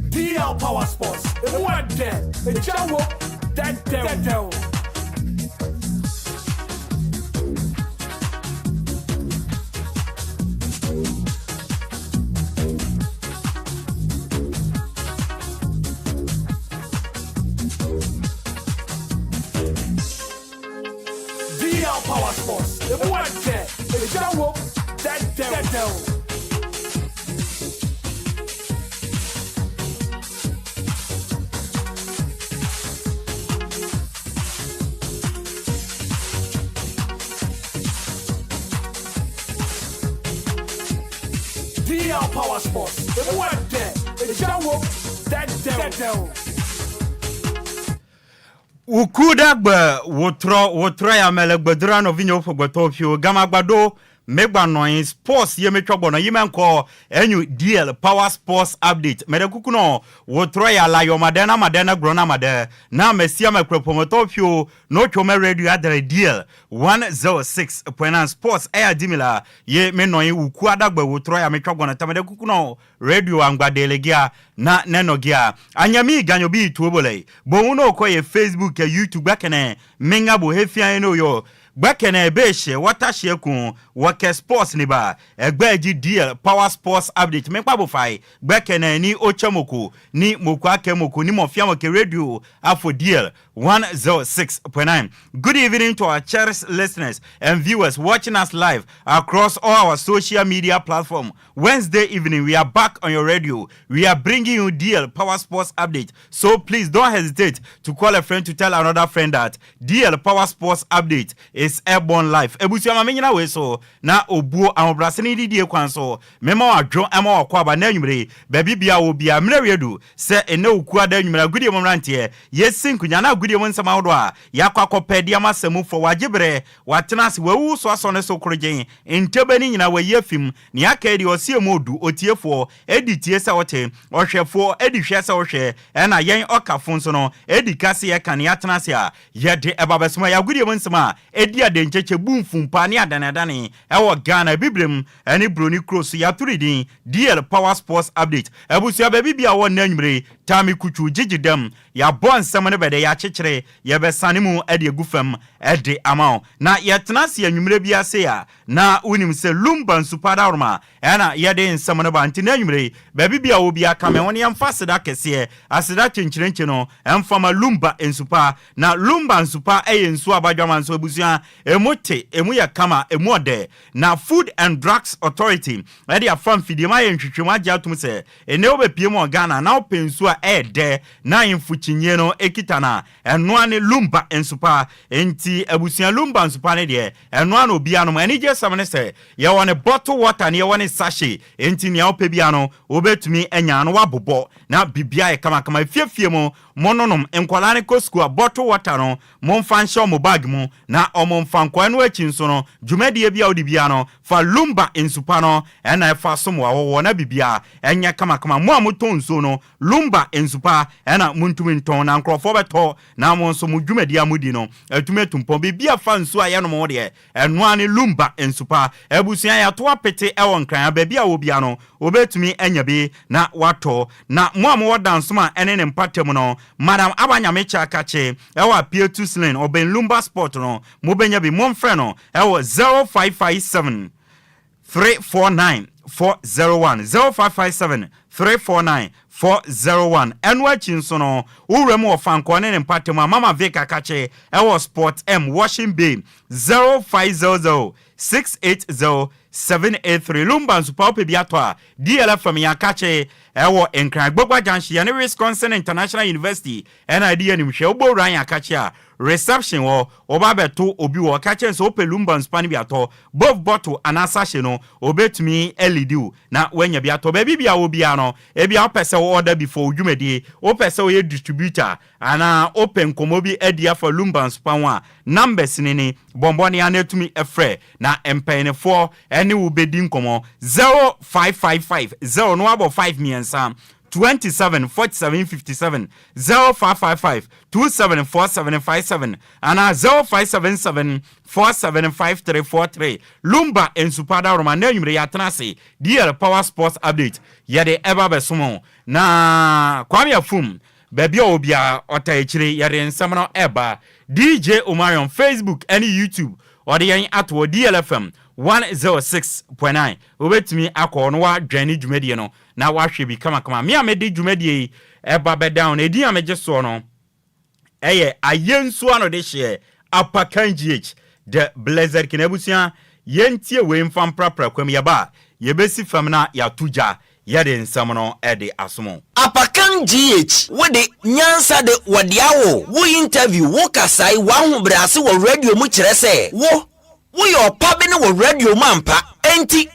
Speaker 15: DL Power Sports emu ade ejawo DL Power Sports. The one there. The Jawo. That devil. DL Power Sports. The one there. The Jawo. That devil.
Speaker 1: Ukudagbe wotro ya melegbedra no vinyo fogbotofio gamagbado megba sports ye metwogbo no yimenko enyu DL Power Sports update medekuku no wotro ya la yo madena grona made na mesia makrepomotofio no chome radio adre DL 106.9 sports air dimila ye menoyin ukudagbe wotro ya metwogbo no tamedekuku no radio angbadelegia na nenogia anyami ganyobi tuobole bo uno ko ye Facebook ya YouTube bakene menga bo hefia eno yo bakene beshe watashie kun wake sports ni ba egbeji DL Power Sports update mekpa bo fai bakene ni ochemoko ni mokwa ni mofia moke radio afo DL 106.9. Good evening to our cherished listeners and viewers watching us live across all our social media platforms. Wednesday evening, we are back on your radio. We are bringing you DL Power Sports update. So please don't hesitate to call a friend to tell another friend that DL Power Sports update is airborne live. Ebusiama menyina we so na obuo amobraseni didie kwanso mema wadwo ama wakwaba na nwumre baby bia wo bia mrewedu se ene okuada nwumra gudie momrantie yesinkunya na gudie monsama wodo a yakwakopedi amasemu fo wagibre watenase wawu so asone so krogen entebani nyina wayefim ne akadi osiemodu otiefo editie sa wote ohwefo edihwe sa wohwe ena yen okafo nso no edikase ye kan yatenase a yede ebabesoma ya gudie monsama edi adencheche bumfumpa ne adanadane ewo Ghana bibrem eni broni cross ya turidin DL Power Sports update ebusia baby bia won nanwumre tami kuchu jigidem ya bon semane bede ya chechire ye besanimu ede egufam ede amao na yetenase anwumre bia se ya na unim se Lumba nsupada orma ena yede nsemane ba nti nanwumre baby bia wo bia kame won yamfa seda kese aseda chenchirenche no emfama Lumba nsupa na Lumba nsupa nsu abadwaman so ebusia emote emu ya kama emu ode na Food and Drugs Authority ede afam fidima ye ntwetwema atum se ene obepie mo Ghana na opensu a ede na imfuchinye no ekitana eno ane Lumba nsupa enti ebusia Lumba nsupa ne de eno ane obia no eni je samene se ye wone bottle water ne ye wone sachet enti ne opebia no obetumi enya no wabobo na bibia ye kama fiefie mo mononom enkwalane kosku a bottle water no momfa nhye mo bag mu na omomfa nkwa no achi nso no dwumade bia odibia no fa Lumba nsupa no ena fa somo awo na bibia enya kama mo amoton nso no Lumba nsupa ena muntumi nton na nkrofo beto na mo nso mo dwumade amudi no atumetumpon bibia fa nso aye no mo de eno ane Lumba nsupa ebusia ya to apete ewo nkran ba bia wo bia no obetumi enya bi na wato na mo am wodan soma ene ne mpatem no madam abanyamecha akache ewa P2 Slane oben Lumba Sport no mo benya bi mo mfre no ewo 0557 349 401 0557 349 401 enwa chinsono uremu ofanko ne mpatem mama veka kache ewo Sport M Washing Bay 0500 680 783 Lumba nsupa opebiato a DLFM ya kache ewo Enquires gbogbo janshi ya ne Wisconsin International University NID animhwe ogbo ran ya kache a reception wo obabeto obi wo kache so ope Lumba nsupa ni biato both bottle anasa she no obetumi elidu na wenya biato baby bia obia no ebia opese order before udwumedi opese o ye distributor ana open komobi edia for Lumba nsupa wa numbers ni bomboni anetumi efre na empene for any ubedi nkomo 0555 0 no about 5 miensa 27 47 57 0555 274757 ana 0577 475343 Lumba nsupada roma na nwumre ya tenase DL Power Sports update yede eba besomo na kwame afum baby obia otaichire yede nsamno eba DJ Omarion Facebook and YouTube or the yan Adwoa DLFM 106.9 obetumi akọ no wa dwani dwumedie no na wa hwe bi kama me amedi dwumedie eba be down edi ameje so no eye ayensu ano de hye Apakan GH the Blizzard Kinebusia, Yentia Wim from Proper Quemiaba, Yebesi Famina Yatuja, Yadin Samono Eddie Asumo.
Speaker 17: Apakan GH, what the Nyansa de Wadiawo, we interview Wokasai, one brasi will radio much say, wo, we are pubbing with radio mampa, anti.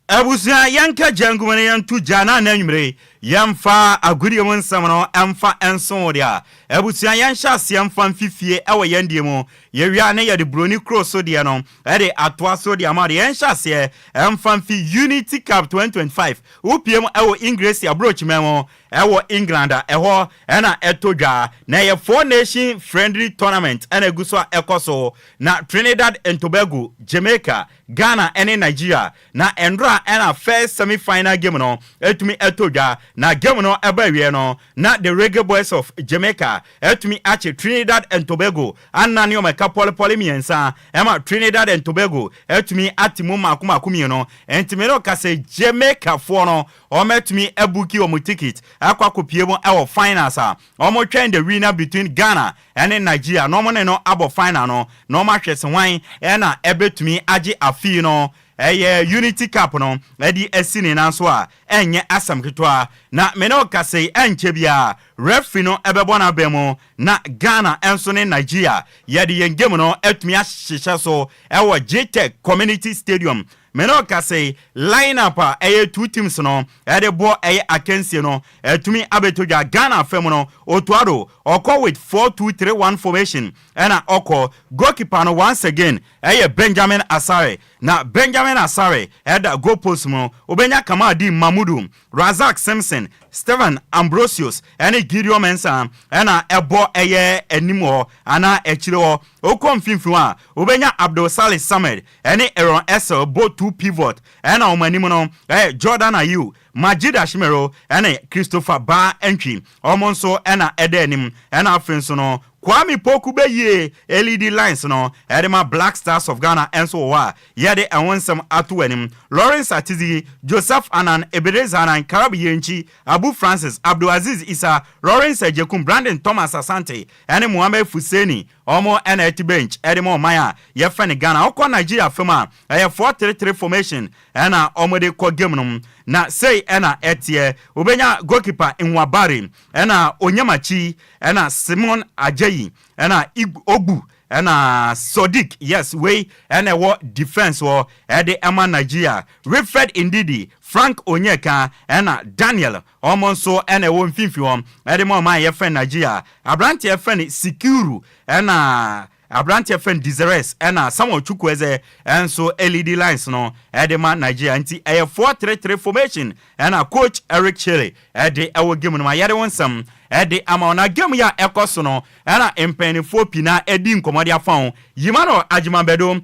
Speaker 1: Abusia yanka jangumane yantu jana nanyumre yamfa aguriyo nsamano amfa ensodia abusia yansha siamfa mfifie ewe yendie yewia ne yede broni cross odia no ede Adwoa sodia ma de yansha se amfa mfi Unity Cup 2025 upiem ewe Enquiries abroach memo ewo England eho ena etodwa na ye 4 nation friendly tournament ena guso ekoso na Trinidad and Tobago, Jamaica, Ghana and Nigeria na endra ena first semi-final game no etumi etodwa na game no ebawie no na the Reggae Boys of Jamaica etumi ache Trinidad and Tobago anani o meka pole miensa ema Trinidad and Tobago etumi atimu makuma no entimi no kase Jamaica fo no o metumi ebuki o mu ticket akwa kopiemo ewo finals a o mo twen the winner between Ghana and Nigeria no mo ne no abo final no no ma hwese wan ena ebetumi age afi no Unity Cup no edi esini nanso a enye asam ketwa na meno kase enche bia referee no ebebo na bemo na Ghana enso ne Nigeria yedi yengem no etumi ahyehyɛ so ewo JTech Community Stadium meno kase lineup a two teams no edebo akensie no etumi abetoja Ghana fam no otuado oko with 4-2-3-1 formation ena oko goalkeeper no once again Benjamin Asare na Benjamin Asare eda goal post mo obenya Kamadi Mamudu Razak Simpson Stephen Ambrosius ene Gideon Mensah ena ebo enimo ana echiro okomfinfu a obenya Abdul Salih Samed ene Aaron Essel both two pivot ena omanimo no Jordan Ayew Majid Ashmero ene Christopher Ba Entry omonso ena edenim ena afenso no Kwame Poku beye LED lines no edema Black Stars of Ghana enso wa yede enwonsem atowanim Lawrence Atizi Joseph Anan Ebereza Anan Karabi Yenchi Abu Francis Abdulaziz Isa Lawrence Ejekum Brandon Thomas Asante ene Muhammad Fuseni omo NLT bench edema Maya yefane Ghana okwa Nigeria fema 4-3-3 formation ena omo de ko game no na say ena etie obenya goalkeeper Nwabari ena Onyemachi ena Simon Agyei ena Ogbu ena Sodiq yes way ena wo defense wo ede ema Nigeria Wilfred Indidi Frank Onyeka ena Daniel omonso ena wo mfimfi wo ede mo ma ye friend Nigeria Abrante ye friend Sikuru ena Abrante friend Desires ena Samuel Chukwueze enso LED lines no edema Nigeria nti 4-3-3 formation ena coach Eric Chele ede ewo game no ma yade wonsam ede ama na game ya ekoso no ena empenifo pina edi nkomodi afon Yimano Ajimambedo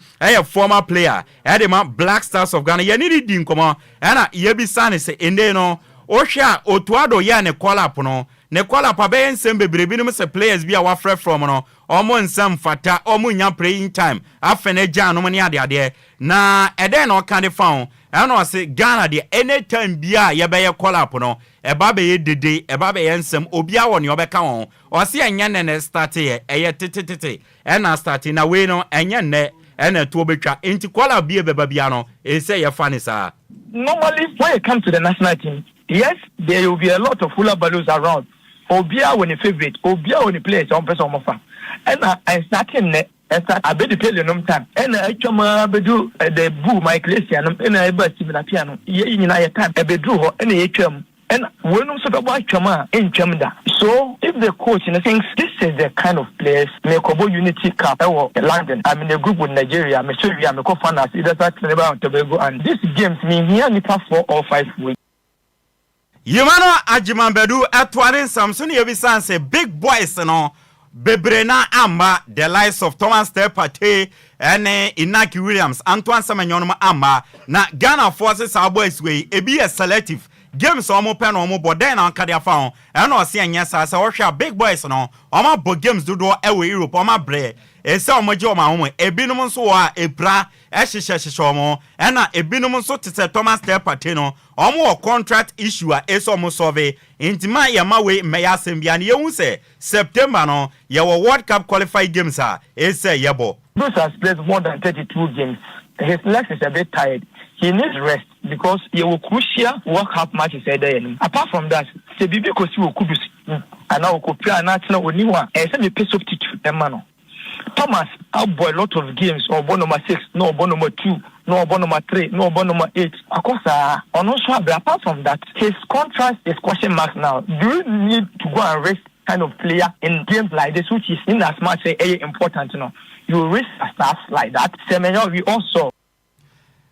Speaker 1: former player edema Black Stars of Ghana yenidi di nkomo ena yebisane se ende no ohwa otuado ya ne call up no ne call up abe nsem bebrebe no se players bi a wafre from no omo nsem fata omo nya playing time afene jan no ne ade na ede no kan de faun eno se Ghana de anytime bia ye be ye call up no eba be ye dede eba be ye nsem obi a woni obeka won o se enya ne start ye tete ena start na we no enya ne ena to betwa enti call up bia beba bia no e say ye fane sa.
Speaker 18: Normally when it comes to the national team, yes, there will be a lot of hula balloons around. Obia when a favorite, Obia when a place on person of and I starting net. I bet the play no time. And I chama bedu the boo my Christian and I bet the piano. In I time a bedroom any HM and when no sort of white chama in chamda. So if the coach thinks this is the kind of players make a Unity Cup or London, I'm in a group with Nigeria, I'm sure I'm a co-fan as either Trinidad and Tobago and this games mean here only 4 or 5 weeks.
Speaker 1: Yimano Ajimambedu atwarin Samson yebisan say big boys no bebrena amba the likes of Thomas Tepate and Inaki Williams Antoine Semenyono amba na Ghana forces our boys way e be a selective games omo pen omo boden an kadia faun e no se anya sa se wo hwa big boys no omo bo games dodo ewe Europe omo bre esa omoje o ma homo ebinom nso wa ebra ehyehyehye omo ena ebinom nso tete Thomas Partey no omo contract issue a esa omo solve intima ya mawe meya asembia ne yehu se September no ye wo World Cup qualify games a esa yebo.
Speaker 18: Bruce has played more than 32 games. His legs is a bit tired. He needs rest because he will crucial World Cup matches there. Apart from that, the baby could see Kubus and now Kopia and National Oniwa and send a piece of substitute the man. Thomas outboy a lot of games or born number 6, no born number 2, no born number 3, no born number 8. Of course, apart from that, his contrast is question mark now. Do you need to go and rest kind of player in games like this, which is in as much important, you know? You risk a staff like that. Semenyo, we also.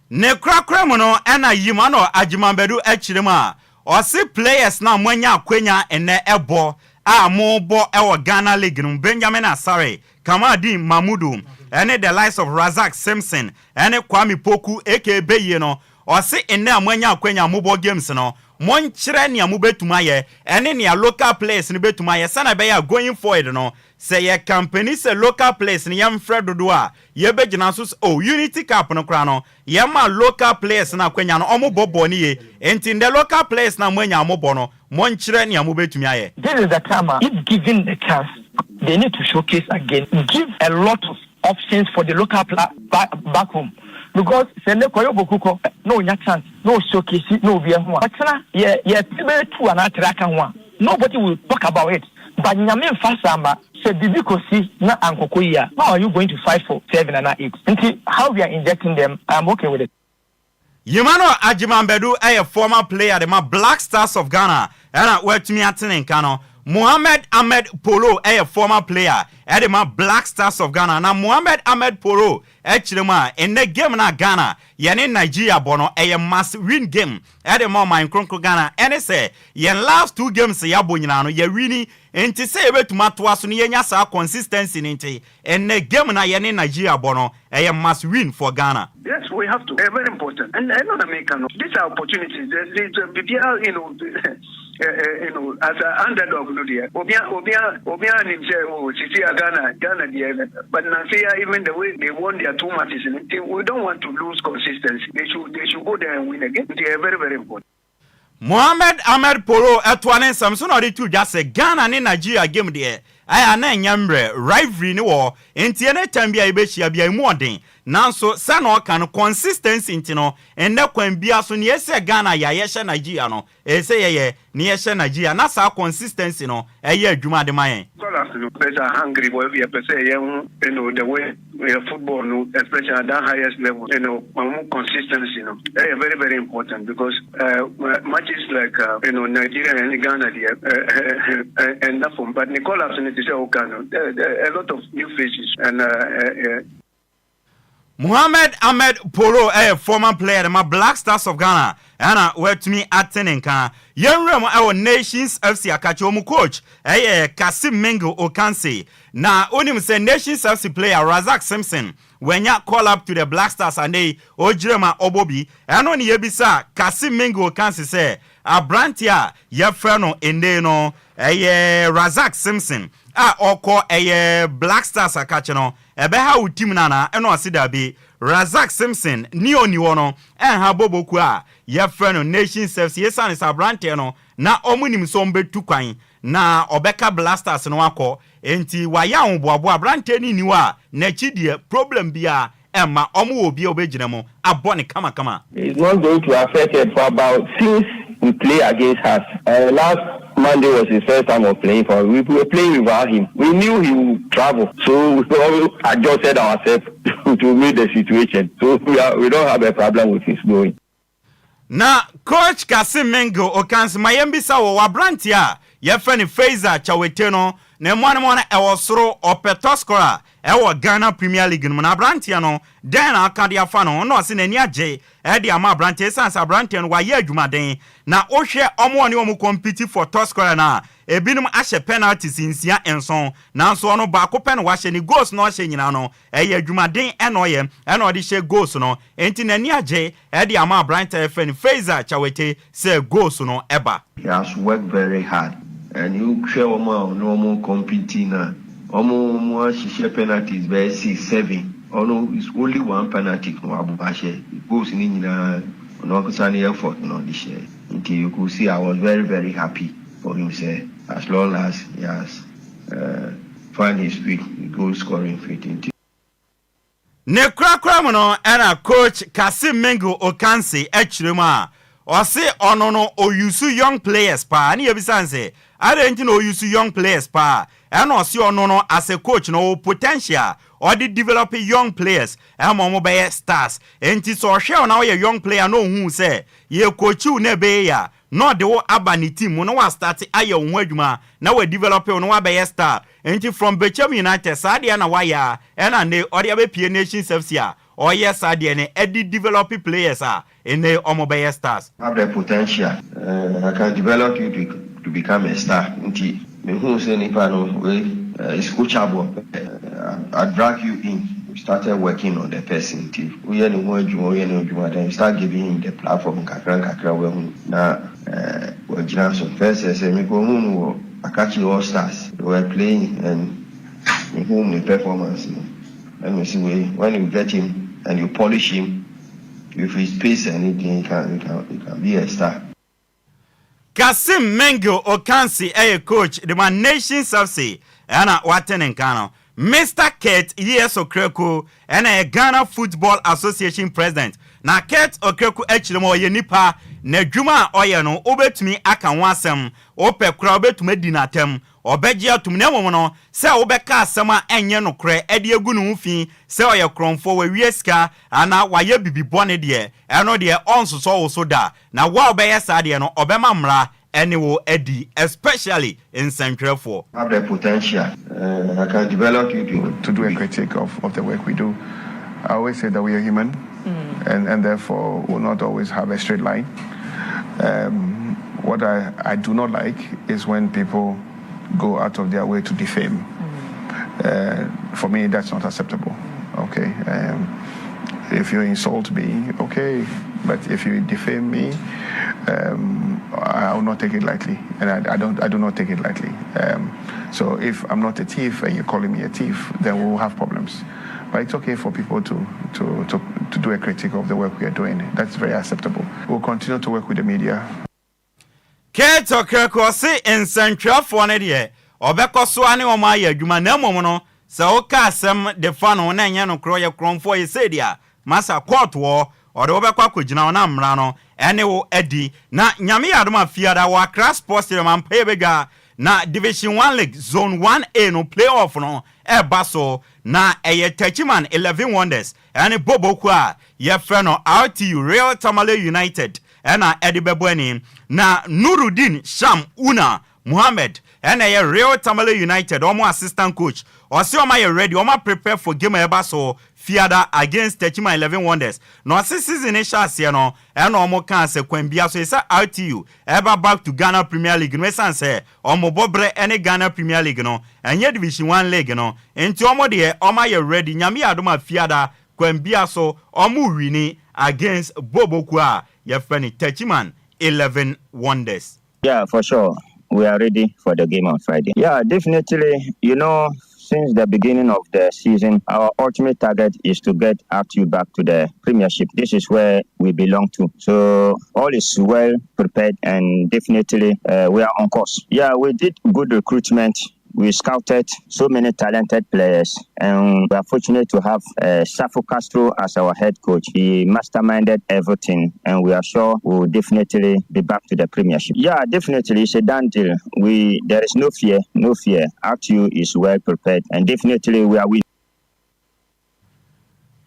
Speaker 1: Ne krakra mu no ena yimano agimambedu echirima o si players na mwanya akwenya ene ebo a mo bo ewo Ghana League no Benjamin Asare Kamadi Mamudu ene the likes of Razak Simpson ene Kwame Poku aka Beye no o si ene mwanya akwenya mo bo games no monchire ne amubetuma ye ene ne local players ne betuma ye sana be ya going forward no say ye company say local players ne yam fredodo a ye begina so Unity Cup no kra no ye ma local players na kwenya no omo bobo ne ye enti the local players na mwanya amobo no monchire ne amubetuma ye.
Speaker 18: This is the time if given the chance they need to showcase again, give a lot of options for the local back home. Because send Koyobokuko, no chance, no showcase, no be but two and one. Nobody will talk about it. But Nyamin Fasama said Bibikosi na Ankokoya. How are you going to fight for 7 and 8? Until how we are injecting them, I'm okay with it.
Speaker 1: Yimano Ajimambedu a former player the Black Stars of Ghana and where to me at Kano. Mohamed Ahmed Poro a former player at the Black Stars of Ghana. Now Mohamed Ahmed Poro Echirema in the game na Ghana yen Nigeria bono a must win game at the moment in Ghana and say yen last 2 games ya bonyana ye really enti say ebe to matwa so ne yenya sa consistency nti and the game na yen Nigeria bono a must win for Ghana.
Speaker 19: Yes, we have to. Very important. And I know the American. These are opportunities. There's as an underdog, Obia, Ghana, but Nigeria, even the way they won their 2 matches, we don't want to lose consistency. They should go there and win again. They are very, very important.
Speaker 1: Mohamed Ahmed Poro etwane Samson odi tu just say Ghana ni Nigeria game there. Aya na nyambre rivalry ni wo enti ene tambia ibehia bia mu odin nanso sa na oka no consistency enti no enne kwan bia so ne ese Ghana ya yehye Nigeria no ese ye ne yehye Nigeria na sa consistency no eye adwuma de mayen
Speaker 19: players are hungry boy we say the way football no especially at that highest level consistency no very very important because matches like Nigeria and Ghana and that from but Nicolas and it is a lot of new faces and
Speaker 1: Mohamed Ahmed Poro a former player my Black Stars of Ghana and where to me at Tenenka Yenrem our Nations FC Akachomu coach Kasim Mengo Okansi na onim say Nations FC player Razak Simpson when ya call up to the Black Stars and they Ojirema Obobi and on yebisa Kasim Mengo Okansi say Abrantia Yefreno Ende no Razak Simpson oko Black Stars akache no ebe ha utim nana eno asida bi Razak Simpson ni oni wono ha boboku a ye freno Nations FC yesane sabrante no na omunim so mbetu kwan na obeka Black Stars no akọ enti waya onboabo abrante ni niwa na chidie problem bia emma omu obi obegina mo abone kama
Speaker 12: it's not going to affect it for about since we play against us last Monday was his first time of playing for we were playing without him. We knew he would travel, so we all adjusted ourselves to meet the situation. So we don't have a problem with his going.
Speaker 1: Na coach Kasim Mengo Okansi mayembisa wo wabrantia ye fani Fraser Chaweteno ne mwana ewosoro opetoskora ewo Ghana Premier League no na brantia no den akadia fa no no se nani agye e dia ma brantia sansa brantia no wa ye adwumaden na ohwe omo ne omo compete for toskora na ebinum ahye penalties insia enson nanso no ba ko pen wa hye ni goals no hye nyina no eye adwumaden eno ye eno de hye goals no enti nani agye e dia ma brantia fani Fraser Chawete say goals no eba.
Speaker 20: He has worked very hard and you share normal competing more share penalties by 6-7. Oh no, it's only one penalty from Abubashe. It goes in no effort on the share. Until you could see I was very, very happy for him, say, as long as he has find his feet, goal scoring feet.
Speaker 1: Ne krakra no ana coach Kasim Mengo Okansi echirema o se ono no oyusu young players pa na yebisa nse arrange no oyusu young players pa and o se ono no as a coach no potential or the develop young players e mo be stars enti so hwe na we young player no hu se ye coach na be ya no de wo abani team no wa start aye wo adwuma na we develop no wa be star enti from Bechem United sadia na waya ena ne ode be pie nation service a or yes sadia ne edi develop players in the omobe stars
Speaker 20: have the potential I can develop you to become a star enti me who say nipa no we is coachable I drag you in. We started working on the person. We then start giving him the platform. Now, first I say, Akachi All Stars. They were playing and whom the performance. And we see when you get him and you polish him, if he space anything, he can be a star.
Speaker 1: Kasim Mengo Okansi, a coach, the man nation subsea, and Waten and Kano. Mr. Kate Yes Okreku and a Ghana Football Association president. Na Kate Okreku echilemo ye nipa na dwuma oye no obetumi aka wansem ope kura obetumi dinatem obegye atumnemo no se obeka asema enye no kre ede egu no fi se oye kronfo we wieska ana waye bibibone de eno de onsoso so da na wa obeye sa de no obema mra anyway Eddie, especially in Central 4.
Speaker 20: Have the potential. I can develop you
Speaker 21: to do a critique of the work we do. I always say that we are human and therefore will not always have a straight line. What I do not like is when people go out of their way to defame. For me, that's not acceptable. Okay. If you insult me, okay. But if you defame me, I will not take it lightly, and I do not take it lightly. So if I'm not a thief and you're calling me a thief, then we'll have problems. But it's okay for people to do a critique of the work we are doing. That's very acceptable. We'll continue to work with the media.
Speaker 1: Kate Okreku say in Central for an idea. Obeko so ani o ma ya adwuma na mom no se o ka asem de fa no na nya no kro ye kronfo ye say dia masa court wo o de obeko akogina na mra no ene wo edi na nyame yadoma fiada wa Accra Sports Stadium ampa bega na Division 1 League Zone 1A no playoff no e baso na eye Techiman 11 Wonders ene boboku a ye fe no RTU Real Tamale United ena edibebweni na Nuruddin Sham Una Muhammad and a Real Tamale United, omo assistant coach. Or see oma ready, oma prepare for game ebaso fiada against Techima 11 Wonders. No season initial no and omo can se kwembia so isa RTU ever back to Ghana Premier League. No say omo bobre any Ghana Premier League no and ye Division 1 League no. Into omo de oma ready, nyami adoma fiada kwembia so omo wini against Bobokua ye friend Techiman 11 Wonders.
Speaker 22: Yeah, for sure. We are ready for the game on Friday. Yeah, definitely. You know, since the beginning of the season, our ultimate target is to get RTU back to the Premiership. This is where we belong to. So all is well prepared and definitely we are on course. Yeah, we did good recruitment. We scouted so many talented players, and we are fortunate to have Safo Castro as our head coach. He masterminded everything, and we are sure we will definitely be back to the Premiership. Yeah, definitely, it's a done deal. There is no fear. RTU is well prepared, and definitely we are winning.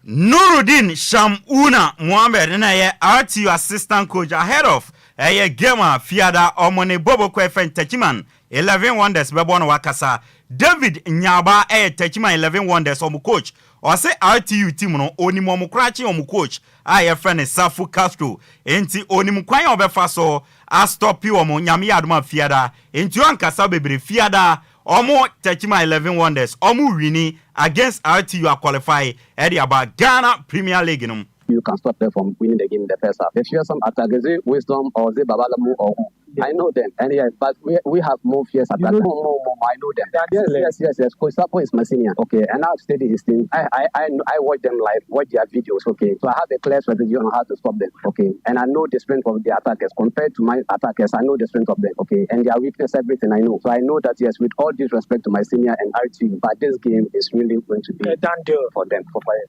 Speaker 1: Nuruddin Shamuna Muhammad and RTU assistant coach ahead of a gamer Fiada Omone Bobo Kwefen Techiman 11 Wonders Bebono Wakasa David Nhyiraba Techiman 11 Wonders omu coach or say RTU team no onimo mokrachi omu coach I friend Safo Castro enti onimukwan obefa so a stop you omu nyame adoma Fiada enti ankasa bebre Fiada omo Techima 11 Wonders omo wini against RTU a qualify edi about Ghana Premier League no
Speaker 4: you can stop them from winning the game in the first half. If you have some attack, is it Wisdom or is it Babalamu or who? I know them, and yes, but we have more fierce attack. I know them. Yes. Coach Sapo is my senior. Okay, and I've studied his team. I watch them live, watch their videos. Okay, so I have a clear strategy on how to stop them. Okay, and I know the strength of the attackers compared to my attackers. I know the strength of them. Okay, and their weakness, everything I know. So I know that yes, with all due respect to my senior and R2, but this game is really going to be done for them for fire.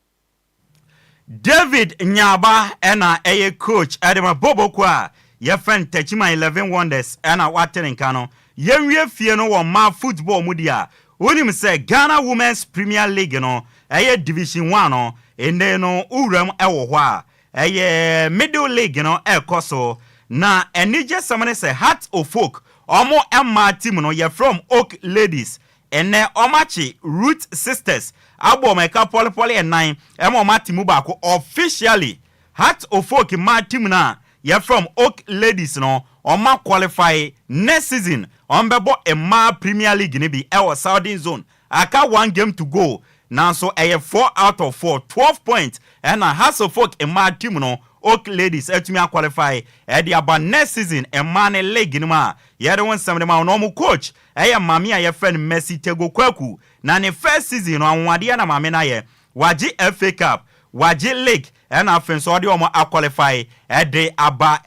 Speaker 1: David Nhyiraba ena eye coach Adema Bobo kwa ye friend Techima 11 Wonders ena watene kano yenwie fie no wo ma football mudia onim se Ghana Women's Premier League no eye Division 1 no ende no uram ewo ho a eye Middle League no ekoso na enije samane se Heart of Folk omo emma team no ye from Oak Ladies ene omachi Root Sisters abo meka poli and 9 emo matimu bako officially Heart of Folk ma team na ye from Oak Ladies no oma qualify next season on bebo ma Premier League ni bi ewo Southern Zone aka 1 game to go now so 4 out of 4 12 points and Heart of Folk ma team no Oak Ladies etumi qualify the about next season ma ne league ni ma ye don some ma no coach mami a ye friend Messi Tego Kwaku na ne first season no anwade na mami na ye waji FA Cup waji league and afen so de omo qualify de aba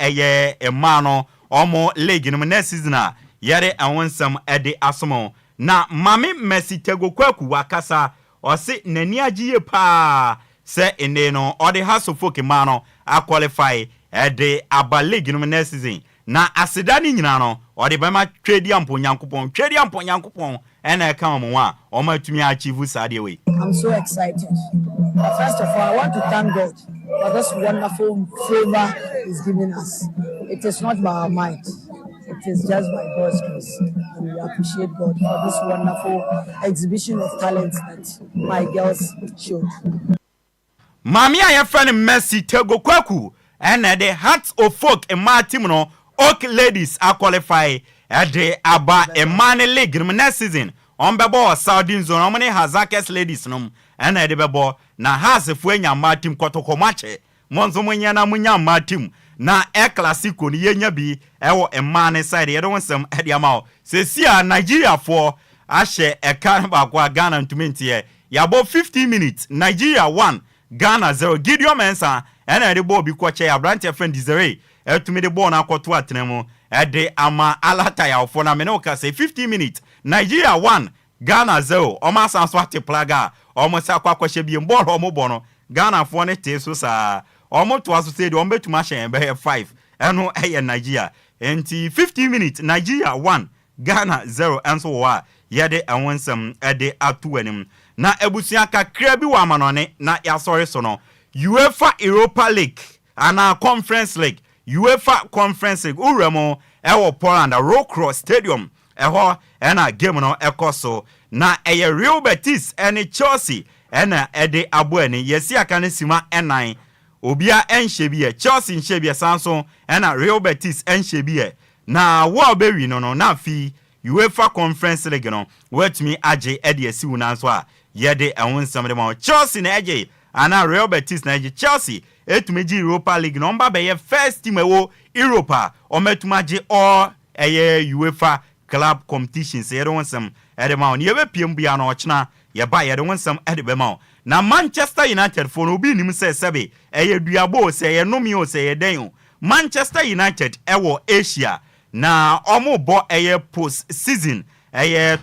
Speaker 1: ma no omo league no next season a ye de awonsam de asomo na mami Messi Tego Kwaku wakasa o se nani agiye pa se ene no o de House of Folk ma no qualify de aba league no next season na asidani nyina no o de bema twedi ampo nyankopon ena ka mo a o ma tumi achieve sade we.
Speaker 5: I'm so excited. First of all, I want to thank God for this wonderful favor he's giving us. It is not by our might. It is just by God's grace. And we appreciate God for this wonderful exhibition of talent that my girls showed.
Speaker 1: Mami a ye friend Messi Tego Kwaku and the Heart of Folk in my team no Oak Ladies are qualify at the Aba Emane League next season. On bebo Southern Zone, how many Hazakes ladies num and the bebo na has a fuenya martim kotokomache. Monzo munyana munya martim na classico ni yenya bi ewo emane side. You don't want some ediamao. Se siya Nigeria for ashe carnival kwa Ghana to mintie. Yabo 15 minutes. Nigeria 1, Ghana 0. Gideon Mensa and the ball be kwache ya branch friend Desiree. To me the ball na kwa tuwa tenemo. De ama alataya for na menoka say 50 minutes. Nigeria 1, Ghana 0. Oma sanswate plaga. Omo sa kwa kwashe bi mbolo omo bono. Ghana for ne te so sa. Omo to aso say de ombe to mashe be 5. Eno Nigeria. Enti 50 minutes. Nigeria 1, Ghana 0. Enso wa yede awonsam de atu anim. Na ebusia kakra bi wa manone na ya sorry so no. UEFA Europa League ana Conference League. UEFA Conference League uremo ewo Poland Rockcross Stadium eho ena game no ekoso na Real Betis ene Chelsea ena ede aboani yesi aka ne sima enan obia enhye Chelsea nhye sanso ena Real Betis enhye na wo bewi no na fi UEFA Conference League no wetumi age ede asiwu nanso a yede ehonsam de ma Chelsea na age ana Real Betis na age Chelsea etumeji Europa League number be first team ewo Europa o metumaji all UEFA club competitions ye don some edema on ye be piem bia na ochna ye ba ye don some edema na Manchester United for no bi nim se sebe duabo se ye nomi o se ye den Manchester United ewo Asia na omo bo post season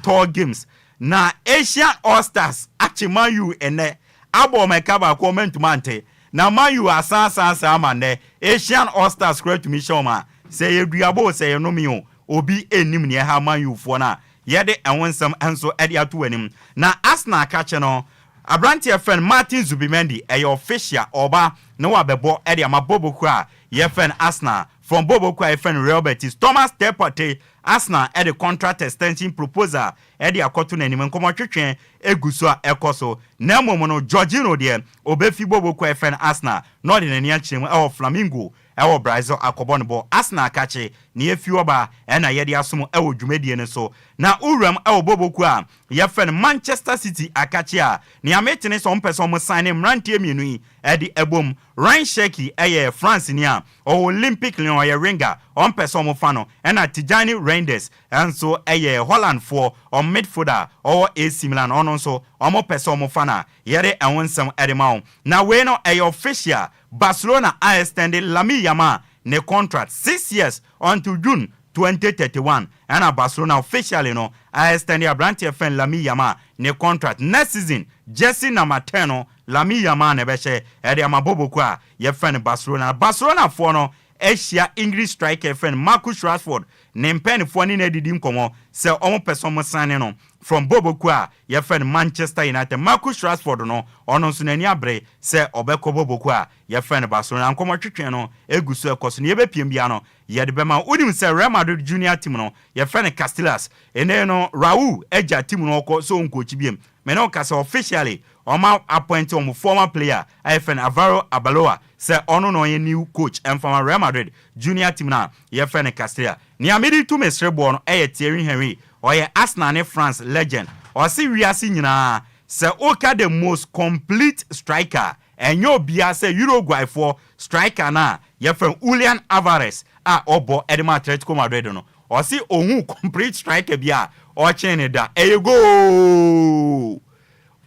Speaker 1: tour games na Asian All Stars achima you ene abo mekaba ko mentumante na mayu asasa amane Asian All Stars great to me shoma say eduabo say no mi obi enim ne ha mayu fo na yede enwonsam enso ede ato anim na Arsenal kache no Abrantia friend Martin Zubimendi official oba no wabebo ede amabobo kwa ye friend Arsenal from Bobo kwa friend Real Betis Thomas Tepote Arsenal ede contract extension proposal ede akoto na anim nkomo twetwen eguso a ekoso na momo no Jorginho de obefi Bobo kwa friend Arsenal no de nani akyem Flamingo ewo Brazil akobon bo Arsenal kache ne afioba na yede asom ewo dwumadie ne so na uram ewo boboku a ye fen Manchester City akache a ne ametene so mpeso mo sign mrantie mienu yi edi ebom Ryan Sheki eye France ni a Olympic Lyon ye Ringer on peso mo fano na Tijani Reinders enso eye Holland for on midfielder or AC Milan on so omo peso mo fana yere enwonsem edema na we no eye official Barcelona are extended Lamine Yamal ne contract 6 years until June 2031 and Barcelona officially no I extended Abranti FN Lamine Yamal ne contract next season jersey number 10 Lamine Yamal ne beche ede amabobo kwa ye friend Barcelona for no Asia English striker friend Marcus Rashford ne pen for ni na didim komo se omo person mo sane no from boboku a ye friend Manchester United Marcus Rashford no ono so nani abre se obeko boboku a ye friend Barcelona nkomo twetwe no egusu ekoso ne ye bepiem bia no ye de bema unim se Real Madrid junior team no ye friend Casillas ene no Raul Eja team no ko so nkochi biem me no ka se officially Oma appoint former player IFN Alvaro Abaloa say ono no ye new coach and from Real Madrid junior team na ye friend Castilla ni amidi to mesrebo no Thierry Henry or ye Arsenal ne France legend or see wiase nyina say oka the most complete striker and yo bia say Uruguay for striker na ye friend Julian Alvarez obo Edema Atletico Madrid no or see ohun complete striker bia or chain da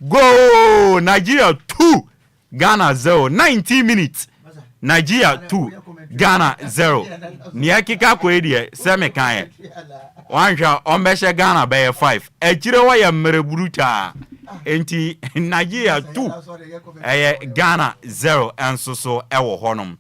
Speaker 1: Go Nigeria 2 Ghana 0 90 minutes Nigeria 2 Ghana 0 Niakika kwedie seme kan wansha ombeshe Ghana be 5 echire wa ya mereburuta enti Nigeria 2 Ghana 0 enso so ewo honom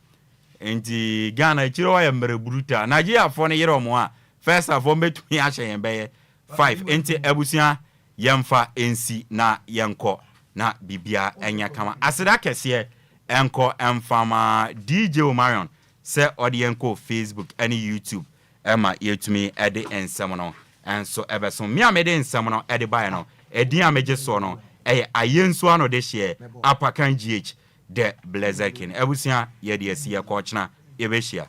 Speaker 1: enti Ghana echire wa ya mereburuta Nigeria for ne yero mo a first of all betumi a hye be 5 enti abusia yemfa ensi na yenko na bibia enya kama asida kese enko emfama DJ Omarion se odi yenko Facebook any YouTube ema yetumi ede ensem no enso ebeso mi amede ensem no ede bae no edi ameje so no ayenso ano de hye Apakan GH de Blazekin ebusia ye de asie ko chena yebehia